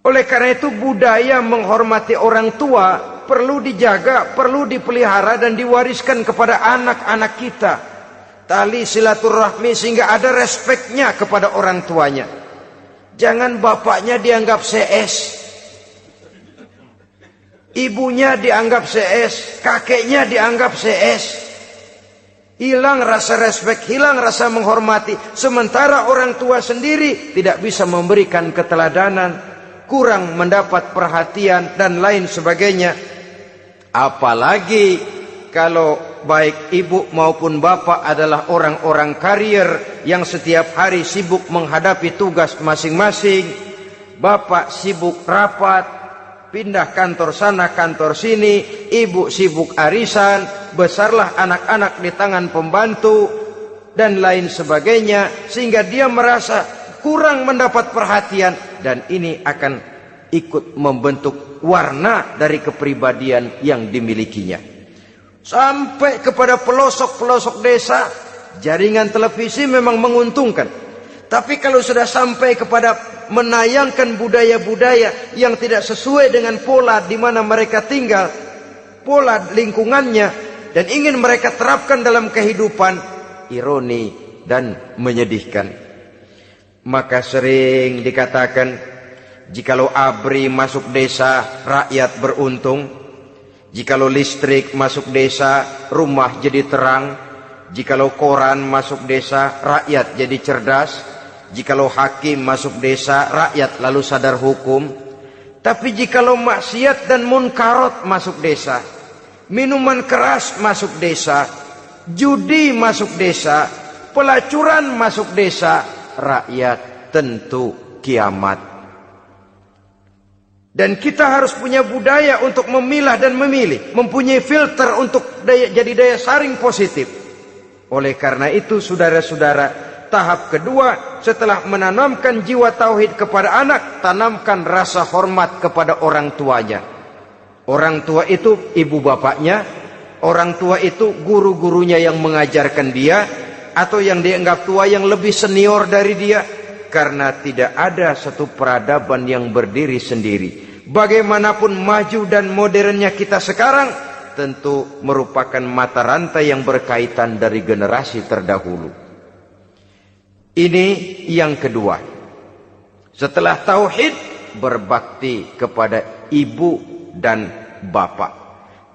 Oleh karena itu budaya menghormati orang tua perlu dijaga, perlu dipelihara dan diwariskan kepada anak-anak kita. Tali silaturahmi sehingga ada respeknya kepada orang tuanya. Jangan bapaknya dianggap CS, ibunya dianggap CS, kakeknya dianggap CS. Hilang rasa respek, hilang rasa menghormati. Sementara orang tua sendiri tidak bisa memberikan keteladanan, kurang mendapat perhatian dan lain sebagainya. Apalagi kalau baik ibu maupun bapak adalah orang-orang karier yang setiap hari sibuk menghadapi tugas masing-masing. Bapak sibuk rapat, pindah kantor sana kantor sini, ibu sibuk arisan, besarlah anak-anak di tangan pembantu dan lain sebagainya, sehingga dia merasa kurang mendapat perhatian, dan ini akan ikut membentuk warna dari kepribadian yang dimilikinya. Sampai kepada pelosok-pelosok desa, jaringan televisi memang menguntungkan. Tapi kalau sudah sampai kepada menayangkan budaya-budaya yang tidak sesuai dengan pola di mana mereka tinggal, pola lingkungannya, dan ingin mereka terapkan dalam kehidupan, ironi dan menyedihkan. Maka sering dikatakan, jikalau ABRI masuk desa, rakyat beruntung. Jikalau listrik masuk desa, rumah jadi terang. Jikalau koran masuk desa, rakyat jadi cerdas. Jikalau hakim masuk desa, rakyat lalu sadar hukum. Tapi jikalau maksiat dan munkarat masuk desa, minuman keras masuk desa, judi masuk desa, pelacuran masuk desa, rakyat tentu kiamat. Dan kita harus punya budaya untuk memilah dan memilih, mempunyai filter untuk jadi daya saring positif. Oleh karena itu saudara-saudara, tahap kedua setelah menanamkan jiwa tauhid kepada anak, tanamkan rasa hormat kepada orang tuanya. Orang tua itu ibu bapaknya, orang tua itu guru-gurunya yang mengajarkan dia, atau yang dianggap tua yang lebih senior dari dia. Karena tidak ada satu peradaban yang berdiri sendiri. Bagaimanapun maju dan modernnya kita sekarang, tentu merupakan mata rantai yang berkaitan dari generasi terdahulu. Ini yang kedua. Setelah tauhid, berbakti kepada ibu dan bapak.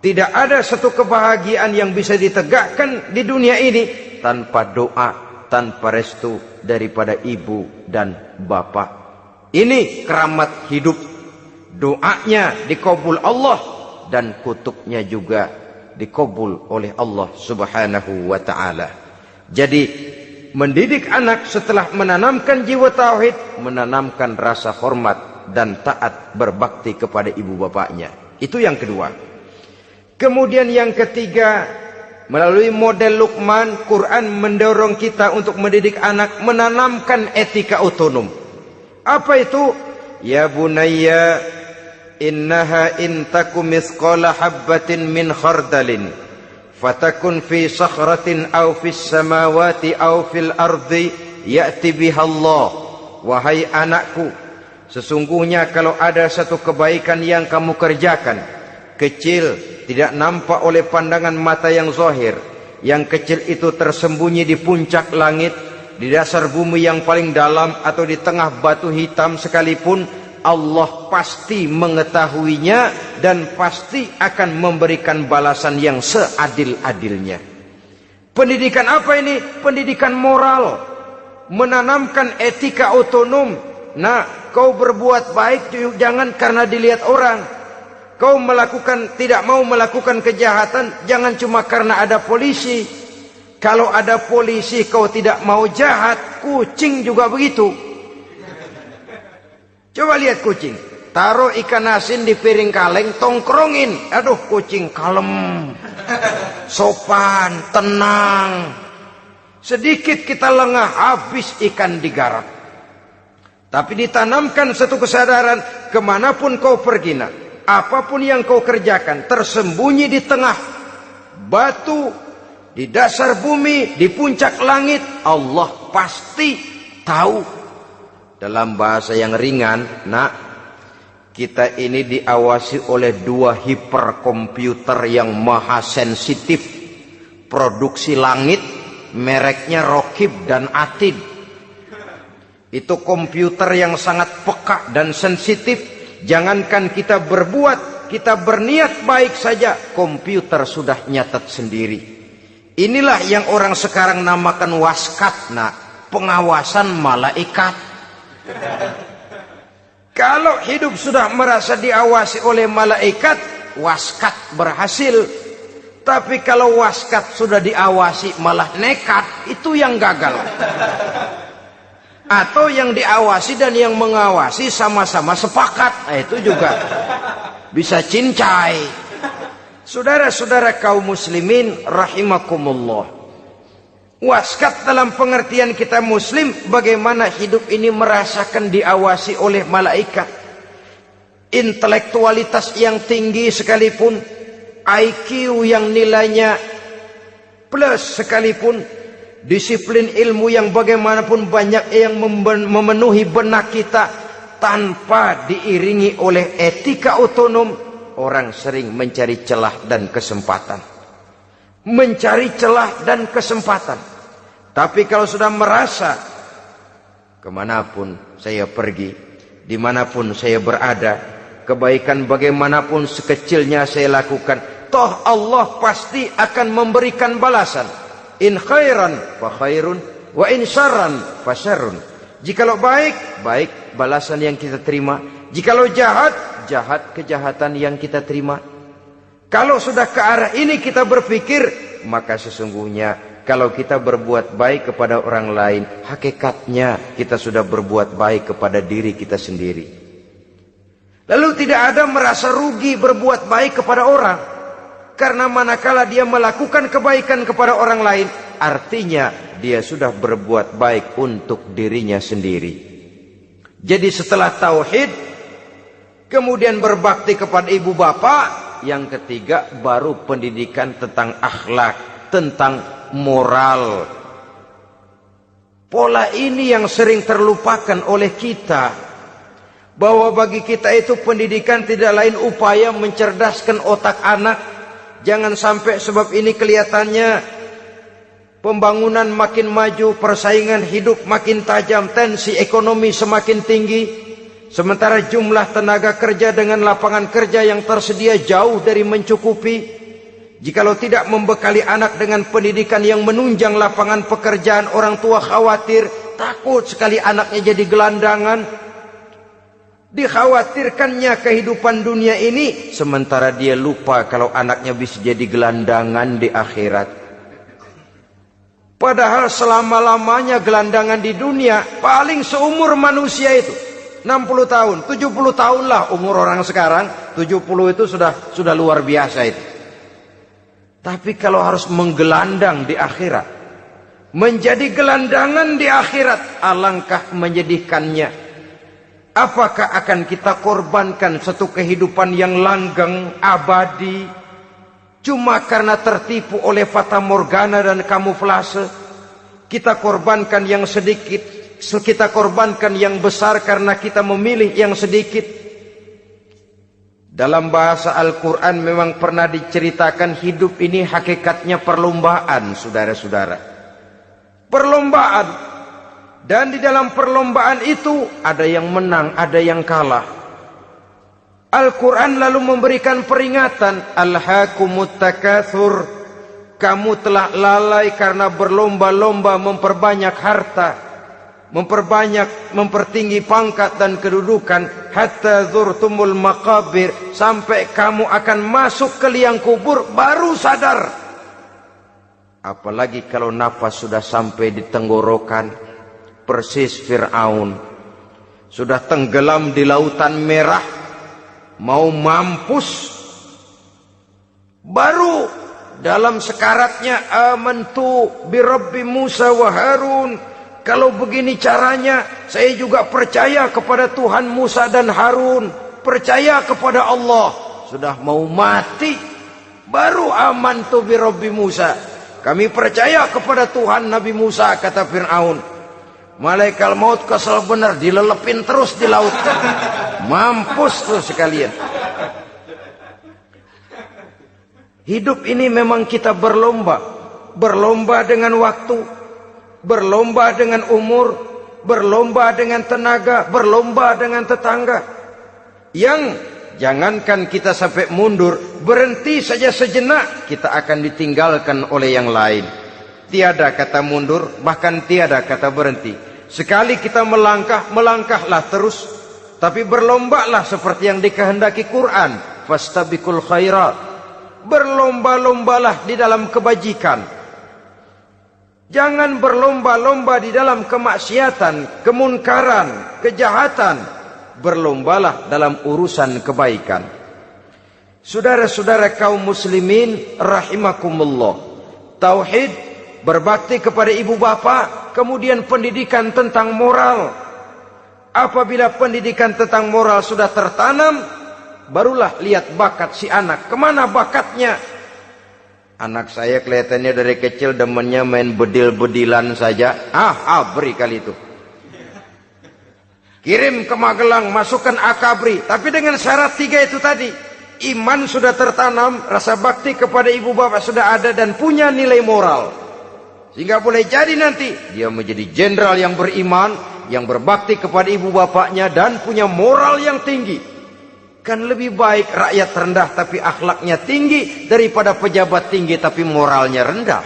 Tidak ada satu kebahagiaan yang bisa ditegakkan di dunia ini tanpa doa, tanpa restu daripada ibu dan bapak. Ini keramat hidup. Doanya dikabul Allah dan kutuknya juga dikabul oleh Allah Subhanahu wa ta'ala. Jadi mendidik anak setelah menanamkan jiwa tauhid, menanamkan rasa hormat dan taat berbakti kepada ibu bapaknya. Itu yang kedua. Kemudian yang ketiga, melalui model Luqman, Quran mendorong kita untuk mendidik anak, menanamkan etika otonom. Apa itu? Ya bunayya, innaha intaku mithqala habbatin min khardalin, fatakun fi sakhratin aw fis samawati aw fil ardi, ya'ti biha Allah. Wahai anakku, sesungguhnya kalau ada satu kebaikan yang kamu kerjakan, kecil, tidak nampak oleh pandangan mata yang zahir, yang kecil itu tersembunyi di puncak langit, di dasar bumi yang paling dalam, atau di tengah batu hitam sekalipun, Allah pasti mengetahuinya dan pasti akan memberikan balasan yang seadil-adilnya. Pendidikan apa ini? Pendidikan moral, menanamkan etika otonom. Nah, kau berbuat baik jangan karena dilihat orang. Kau tidak mau melakukan kejahatan jangan cuma karena ada polisi. Kalau ada polisi kau tidak mau jahat, kucing juga begitu. Coba lihat kucing, taruh ikan asin di piring kaleng, tongkrongin. Aduh, kucing kalem, sopan, tenang. Sedikit kita lengah, habis ikan digarap. Tapi ditanamkan satu kesadaran, kemanapun kau pergi, nak, apapun yang kau kerjakan, tersembunyi di tengah batu, di dasar bumi, di puncak langit, Allah pasti tahu. Dalam bahasa yang ringan, nak, kita ini diawasi oleh 2 hiperkomputer yang maha sensitif, produksi langit, mereknya Rokib dan Atid. Itu komputer yang sangat peka dan sensitif. Jangankan kita berbuat, kita berniat baik saja, komputer sudah nyatat sendiri. Inilah yang orang sekarang namakan waskat, pengawasan malaikat. Kalau hidup sudah merasa diawasi oleh malaikat, waskat berhasil. Tapi kalau waskat sudah diawasi malah nekat, itu yang gagal. Atau yang diawasi dan yang mengawasi sama-sama sepakat, itu juga bisa cincai. Saudara-saudara kaum muslimin rahimakumullah. Waskat dalam pengertian kita muslim, bagaimana hidup ini merasakan diawasi oleh malaikat. Intelektualitas yang tinggi sekalipun, IQ yang nilainya plus sekalipun, disiplin ilmu yang bagaimanapun banyak yang memenuhi benak kita, tanpa diiringi oleh etika otonom, orang sering mencari celah dan kesempatan. Mencari celah dan kesempatan. Tapi kalau sudah merasa, kemanapun saya pergi, dimanapun saya berada, kebaikan bagaimanapun sekecilnya saya lakukan, toh Allah pasti akan memberikan balasan. In khairan fa khairun, wa in syarran fa syarrun. Jikalau baik, baik balasan yang kita terima. Jikalau jahat, jahat kejahatan yang kita terima. Kalau sudah ke arah ini kita berpikir, maka sesungguhnya kalau kita berbuat baik kepada orang lain, hakikatnya kita sudah berbuat baik kepada diri kita sendiri. Lalu tidak ada merasa rugi berbuat baik kepada orang. Karena manakala dia melakukan kebaikan kepada orang lain, artinya dia sudah berbuat baik untuk dirinya sendiri. Jadi setelah tauhid, kemudian berbakti kepada ibu bapak, yang ketiga baru pendidikan tentang akhlak, tentang moral. Pola ini yang sering terlupakan oleh kita, bahwa bagi kita itu pendidikan tidak lain upaya mencerdaskan otak anak. Jangan sampai sebab ini kelihatannya pembangunan makin maju, persaingan hidup makin tajam, tensi ekonomi semakin tinggi, sementara jumlah tenaga kerja dengan lapangan kerja yang tersedia jauh dari mencukupi. Jikalau tidak membekali anak dengan pendidikan yang menunjang lapangan pekerjaan, orang tua khawatir, takut sekali anaknya jadi gelandangan. Dikhawatirkannya kehidupan dunia ini, sementara dia lupa kalau anaknya bisa jadi gelandangan di akhirat. Padahal selama-lamanya gelandangan di dunia paling seumur manusia itu 60 tahun, 70 tahun lah umur orang sekarang. 70 itu sudah luar biasa itu. Tapi kalau harus menggelandang di akhirat, menjadi gelandangan di akhirat, alangkah menyedihkannya. Apakah akan kita korbankan satu kehidupan yang langgeng, abadi, cuma karena tertipu oleh fata morgana dan kamuflase? Kita korbankan yang sedikit, kita korbankan yang besar karena kita memilih yang sedikit. Dalam bahasa Al-Quran memang pernah diceritakan hidup ini hakikatnya perlombaan, saudara-saudara. Perlombaan. Dan di dalam perlombaan itu ada yang menang, ada yang kalah. Al-Quran lalu memberikan peringatan, Alhaakumut takatsur, kamu telah lalai karena berlomba-lomba memperbanyak harta, mempertinggi pangkat dan kedudukan, hatta zurtumul maqabir, sampai kamu akan masuk ke liang kubur baru sadar. Apalagi kalau nafas sudah sampai di tenggorokan. Persis Fir'aun sudah tenggelam di lautan merah, mau mampus, baru dalam sekaratnya amantu bi Rabbi Musa wa Harun. Kalau begini caranya, saya juga percaya kepada Tuhan Musa dan Harun, percaya kepada Allah. Sudah mau mati, baru amantu bi Rabbi Musa, kami percaya kepada Tuhan Nabi Musa, kata Fir'aun. Malaikat maut kesel benar, dilelepin terus di laut. Mampus tuh sekalian. Hidup ini memang kita berlomba. Berlomba dengan waktu, berlomba dengan umur, berlomba dengan tenaga, berlomba dengan tetangga. Yang jangankan kita sampai mundur, berhenti saja sejenak, kita akan ditinggalkan oleh yang lain. Tiada kata mundur, bahkan tiada kata berhenti. Sekali kita melangkah, melangkahlah terus. Tapi berlombalah seperti yang dikehendaki Quran. Fastabiqul khairat. Berlomba-lombalah di dalam kebajikan. Jangan berlomba-lomba di dalam kemaksiatan, kemunkaran, kejahatan. Berlombalah dalam urusan kebaikan. Saudara-saudara kaum muslimin rahimakumullah. Tauhid, berbakti kepada ibu bapa, kemudian pendidikan tentang moral. Apabila pendidikan tentang moral sudah tertanam, barulah lihat bakat si anak. Kemana bakatnya? Anak saya kelihatannya dari kecil demennya main bedil-bedilan saja. Beri kali itu. Kirim ke Magelang, masukkan akabri. Tapi dengan syarat 3 itu tadi. Iman sudah tertanam, rasa bakti kepada ibu bapak sudah ada, dan punya nilai moral. Sehingga boleh jadi nanti dia menjadi jenderal yang beriman, yang berbakti kepada ibu bapaknya, dan punya moral yang tinggi. Kan lebih baik rakyat rendah tapi akhlaknya tinggi, daripada pejabat tinggi tapi moralnya rendah.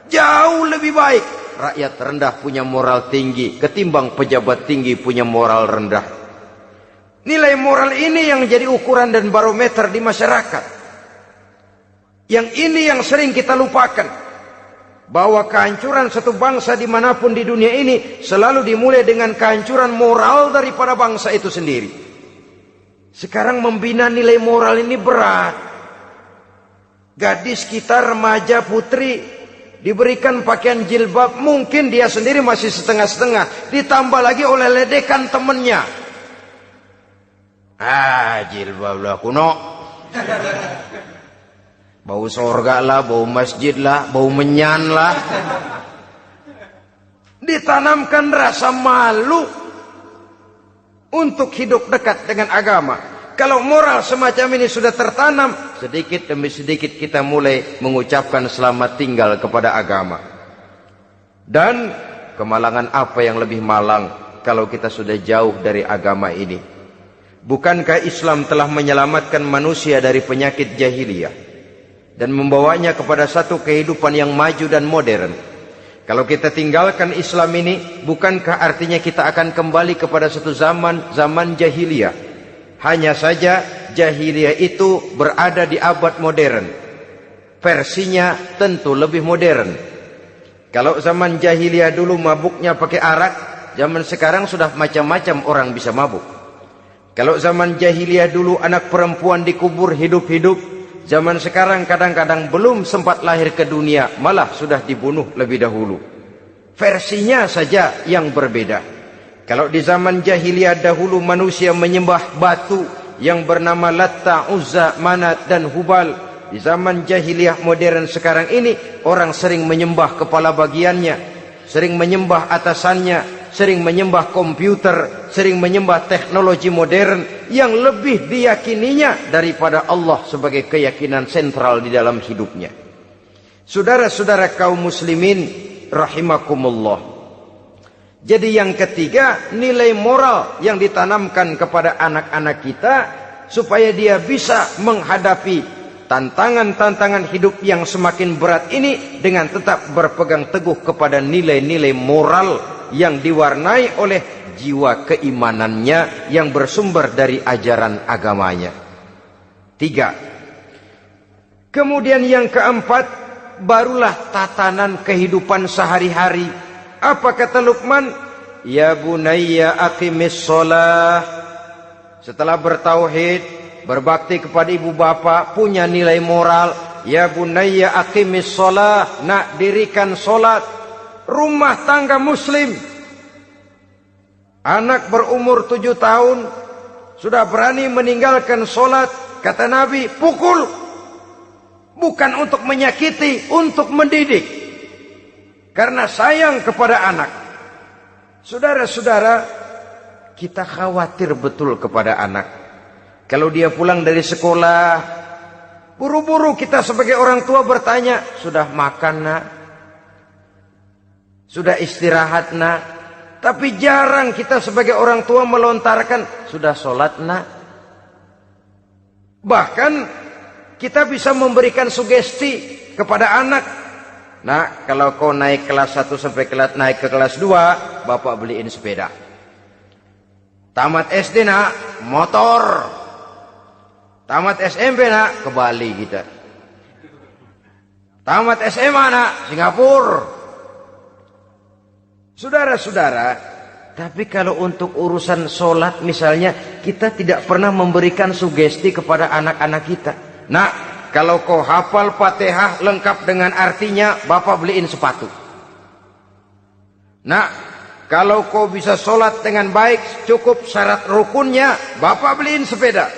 Jauh lebih baik rakyat rendah punya moral tinggi ketimbang pejabat tinggi punya moral rendah. Nilai moral ini yang jadi ukuran dan barometer di masyarakat. Yang ini yang sering kita lupakan, bahwa kehancuran satu bangsa dimanapun di dunia ini selalu dimulai dengan kehancuran moral daripada bangsa itu sendiri. Sekarang membina nilai moral ini berat. Gadis kita, remaja, putri, diberikan pakaian jilbab, mungkin dia sendiri masih setengah-setengah, ditambah lagi oleh ledekan temennya. Jilbab lah kuno. Bau sorga lah, bau masjid lah, bau menyan lah. Ditanamkan rasa malu untuk hidup dekat dengan agama. Kalau moral semacam ini sudah tertanam, sedikit demi sedikit kita mulai mengucapkan selamat tinggal kepada agama. Dan kemalangan apa yang lebih malang kalau kita sudah jauh dari agama ini? Bukankah Islam telah menyelamatkan manusia dari penyakit jahiliyah dan membawanya kepada satu kehidupan yang maju dan modern? Kalau kita tinggalkan Islam ini, bukankah artinya kita akan kembali kepada satu zaman jahiliyah? Hanya saja jahiliyah itu berada di abad modern. Versinya tentu lebih modern. Kalau zaman jahiliyah dulu mabuknya pakai arak, zaman sekarang sudah macam-macam orang bisa mabuk. Kalau zaman jahiliyah dulu anak perempuan dikubur hidup-hidup, zaman sekarang kadang-kadang belum sempat lahir ke dunia, malah sudah dibunuh lebih dahulu. Versinya saja yang berbeda. Kalau di zaman jahiliyah dahulu manusia menyembah batu yang bernama Latta, Uzza, Manat dan Hubal, di zaman jahiliyah modern sekarang ini orang sering menyembah kepala bagiannya, sering menyembah atasannya, sering menyembah komputer, sering menyembah teknologi modern yang lebih diyakininya daripada Allah sebagai keyakinan sentral di dalam hidupnya. Saudara-saudara kaum muslimin rahimakumullah. Jadi yang ketiga, nilai moral yang ditanamkan kepada anak-anak kita supaya dia bisa menghadapi tantangan-tantangan hidup yang semakin berat ini dengan tetap berpegang teguh kepada nilai-nilai moral yang diwarnai oleh jiwa keimanannya yang bersumber dari ajaran agamanya. 3. Kemudian yang keempat, barulah tatanan kehidupan sehari-hari. Apa kata Luqman? Ya bunayya aqimis shalah. Setelah bertauhid, berbakti kepada ibu bapa, punya nilai moral. Ya bunayya aqimis shalah. Nak, dirikan solat. Rumah tangga muslim. Anak berumur 7 tahun sudah berani meninggalkan solat. Kata Nabi, pukul. Bukan untuk menyakiti, untuk mendidik. Karena sayang kepada anak. Saudara-saudara, kita khawatir betul kepada anak. Kalau dia pulang dari sekolah, buru-buru kita sebagai orang tua bertanya, sudah makan nak? Sudah istirahat nak? Tapi jarang kita sebagai orang tua melontarkan, sudah sholat nak? Bahkan kita bisa memberikan sugesti kepada anak. Nah, kalau kau naik kelas 1 sampai naik ke kelas 2, bapak beliin sepeda. Tamat SD nak, motor. Tamat SMP nak, ke Bali kita. Tamat SMA nak, Singapura. Saudara-saudara, tapi kalau untuk urusan sholat misalnya, kita tidak pernah memberikan sugesti kepada anak-anak kita. Nah, kalau kau hafal Fatihah lengkap dengan artinya, bapak beliin sepatu. Nah, kalau kau bisa sholat dengan baik, cukup syarat rukunnya, bapak beliin sepeda.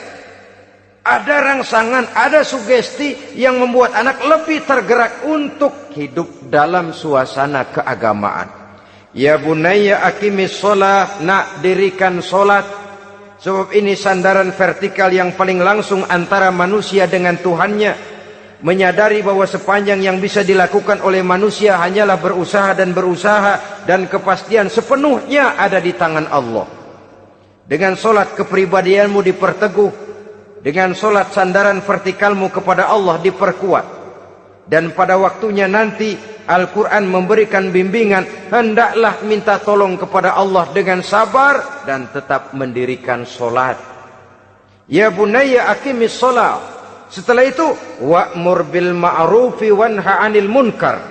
Ada rangsangan, ada sugesti yang membuat anak lebih tergerak untuk hidup dalam suasana keagamaan. Ya bunayya aqimis sholat, nak dirikan sholat. Sebab ini sandaran vertikal yang paling langsung antara manusia dengan Tuhannya. Menyadari bahwa sepanjang yang bisa dilakukan oleh manusia hanyalah berusaha, dan kepastian sepenuhnya ada di tangan Allah. Dengan sholat kepribadianmu diperteguh, dengan sholat sandaran vertikalmu kepada Allah diperkuat. Dan pada waktunya nanti Al-Quran memberikan bimbingan, hendaklah minta tolong kepada Allah dengan sabar dan tetap mendirikan sholat. Ya bunayya aqimis sholat. Setelah itu, wa'mur bil ma'rufi wanha 'anil munkar.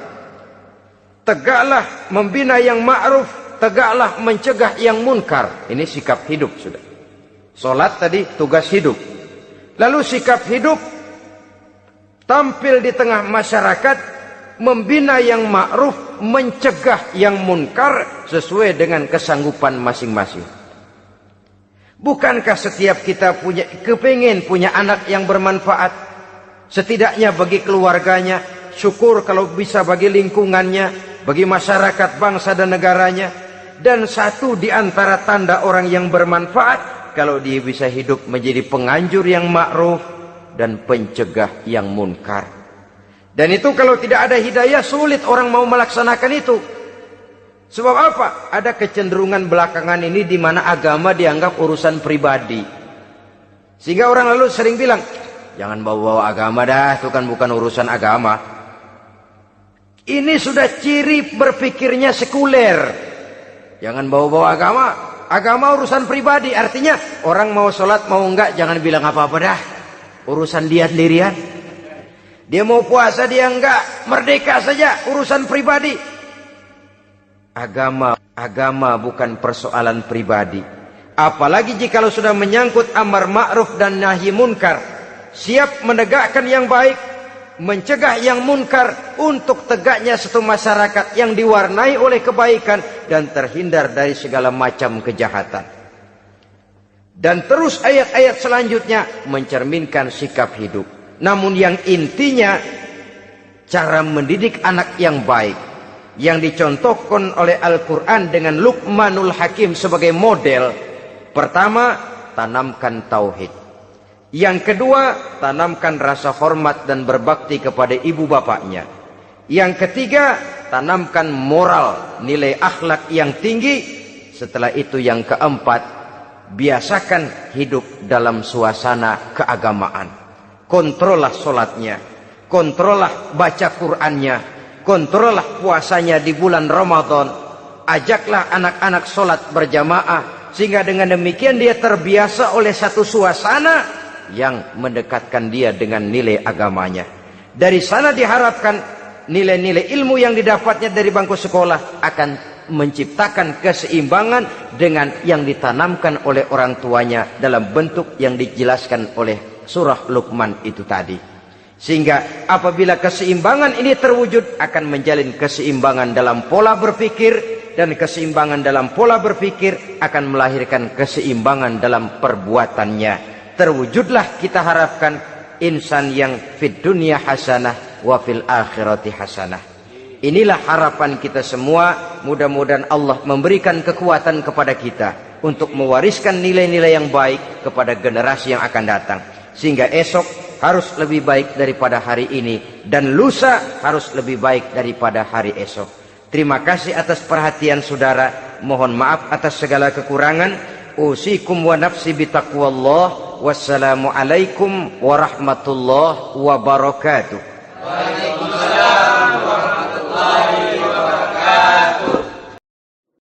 Tegaklah membina yang ma'ruf, tegaklah mencegah yang munkar. Ini sikap hidup sudah. Sholat tadi tugas hidup. Lalu sikap hidup tampil di tengah masyarakat, membina yang ma'ruf, mencegah yang munkar sesuai dengan kesanggupan masing-masing. Bukankah setiap kita kepingin punya anak yang bermanfaat, setidaknya bagi keluarganya, syukur kalau bisa bagi lingkungannya, bagi masyarakat, bangsa dan negaranya. Dan satu di antara tanda orang yang bermanfaat, kalau dia bisa hidup menjadi penganjur yang ma'ruf dan pencegah yang munkar. Dan itu kalau tidak ada hidayah, sulit orang mau melaksanakan itu. Sebab apa? Ada kecenderungan belakangan ini di mana agama dianggap urusan pribadi. Sehingga orang lalu sering bilang, jangan bawa-bawa agama dah, itu kan bukan urusan agama. Ini sudah ciri berpikirnya sekuler. Jangan bawa-bawa agama. Agama urusan pribadi. Artinya orang mau sholat mau enggak, jangan bilang apa-apa dah. Urusan dia sendirian. Dia mau puasa dia enggak, merdeka saja, urusan pribadi. Agama bukan persoalan pribadi. Apalagi jika sudah menyangkut amar ma'ruf dan nahi munkar. Siap menegakkan yang baik, mencegah yang munkar, untuk tegaknya satu masyarakat yang diwarnai oleh kebaikan dan terhindar dari segala macam kejahatan. Dan terus ayat-ayat selanjutnya mencerminkan sikap hidup. Namun yang intinya, cara mendidik anak yang baik, yang dicontohkan oleh Al-Quran dengan Luqmanul Hakim sebagai model. Pertama, tanamkan tauhid. Yang kedua, tanamkan rasa hormat dan berbakti kepada ibu bapaknya. Yang ketiga, tanamkan moral, nilai akhlak yang tinggi. Setelah itu yang keempat, biasakan hidup dalam suasana keagamaan. Kontrollah sholatnya, kontrollah baca Qur'annya, kontrollah puasanya di bulan Ramadan. Ajaklah anak-anak sholat berjamaah, sehingga dengan demikian dia terbiasa oleh satu suasana yang mendekatkan dia dengan nilai agamanya. Dari sana diharapkan nilai-nilai ilmu yang didapatnya dari bangku sekolah akan menciptakan keseimbangan dengan yang ditanamkan oleh orang tuanya dalam bentuk yang dijelaskan oleh surah Luqman itu tadi. Sehingga apabila keseimbangan ini terwujud, akan menjalin keseimbangan dalam pola berpikir, dan keseimbangan dalam pola berpikir akan melahirkan keseimbangan dalam perbuatannya. Terwujudlah kita harapkan insan yang fid dunya hasanah wa fil akhirati hasanah. Inilah harapan kita semua. Mudah-mudahan Allah memberikan kekuatan kepada kita untuk mewariskan nilai-nilai yang baik kepada generasi yang akan datang. Sehingga esok harus lebih baik daripada hari ini, dan lusa harus lebih baik daripada hari esok. Terima kasih atas perhatian saudara. Mohon maaf atas segala kekurangan. Usikum wa nafsi bitaqwallah. Wassalamualaikum warahmatullahi wabarakatuh.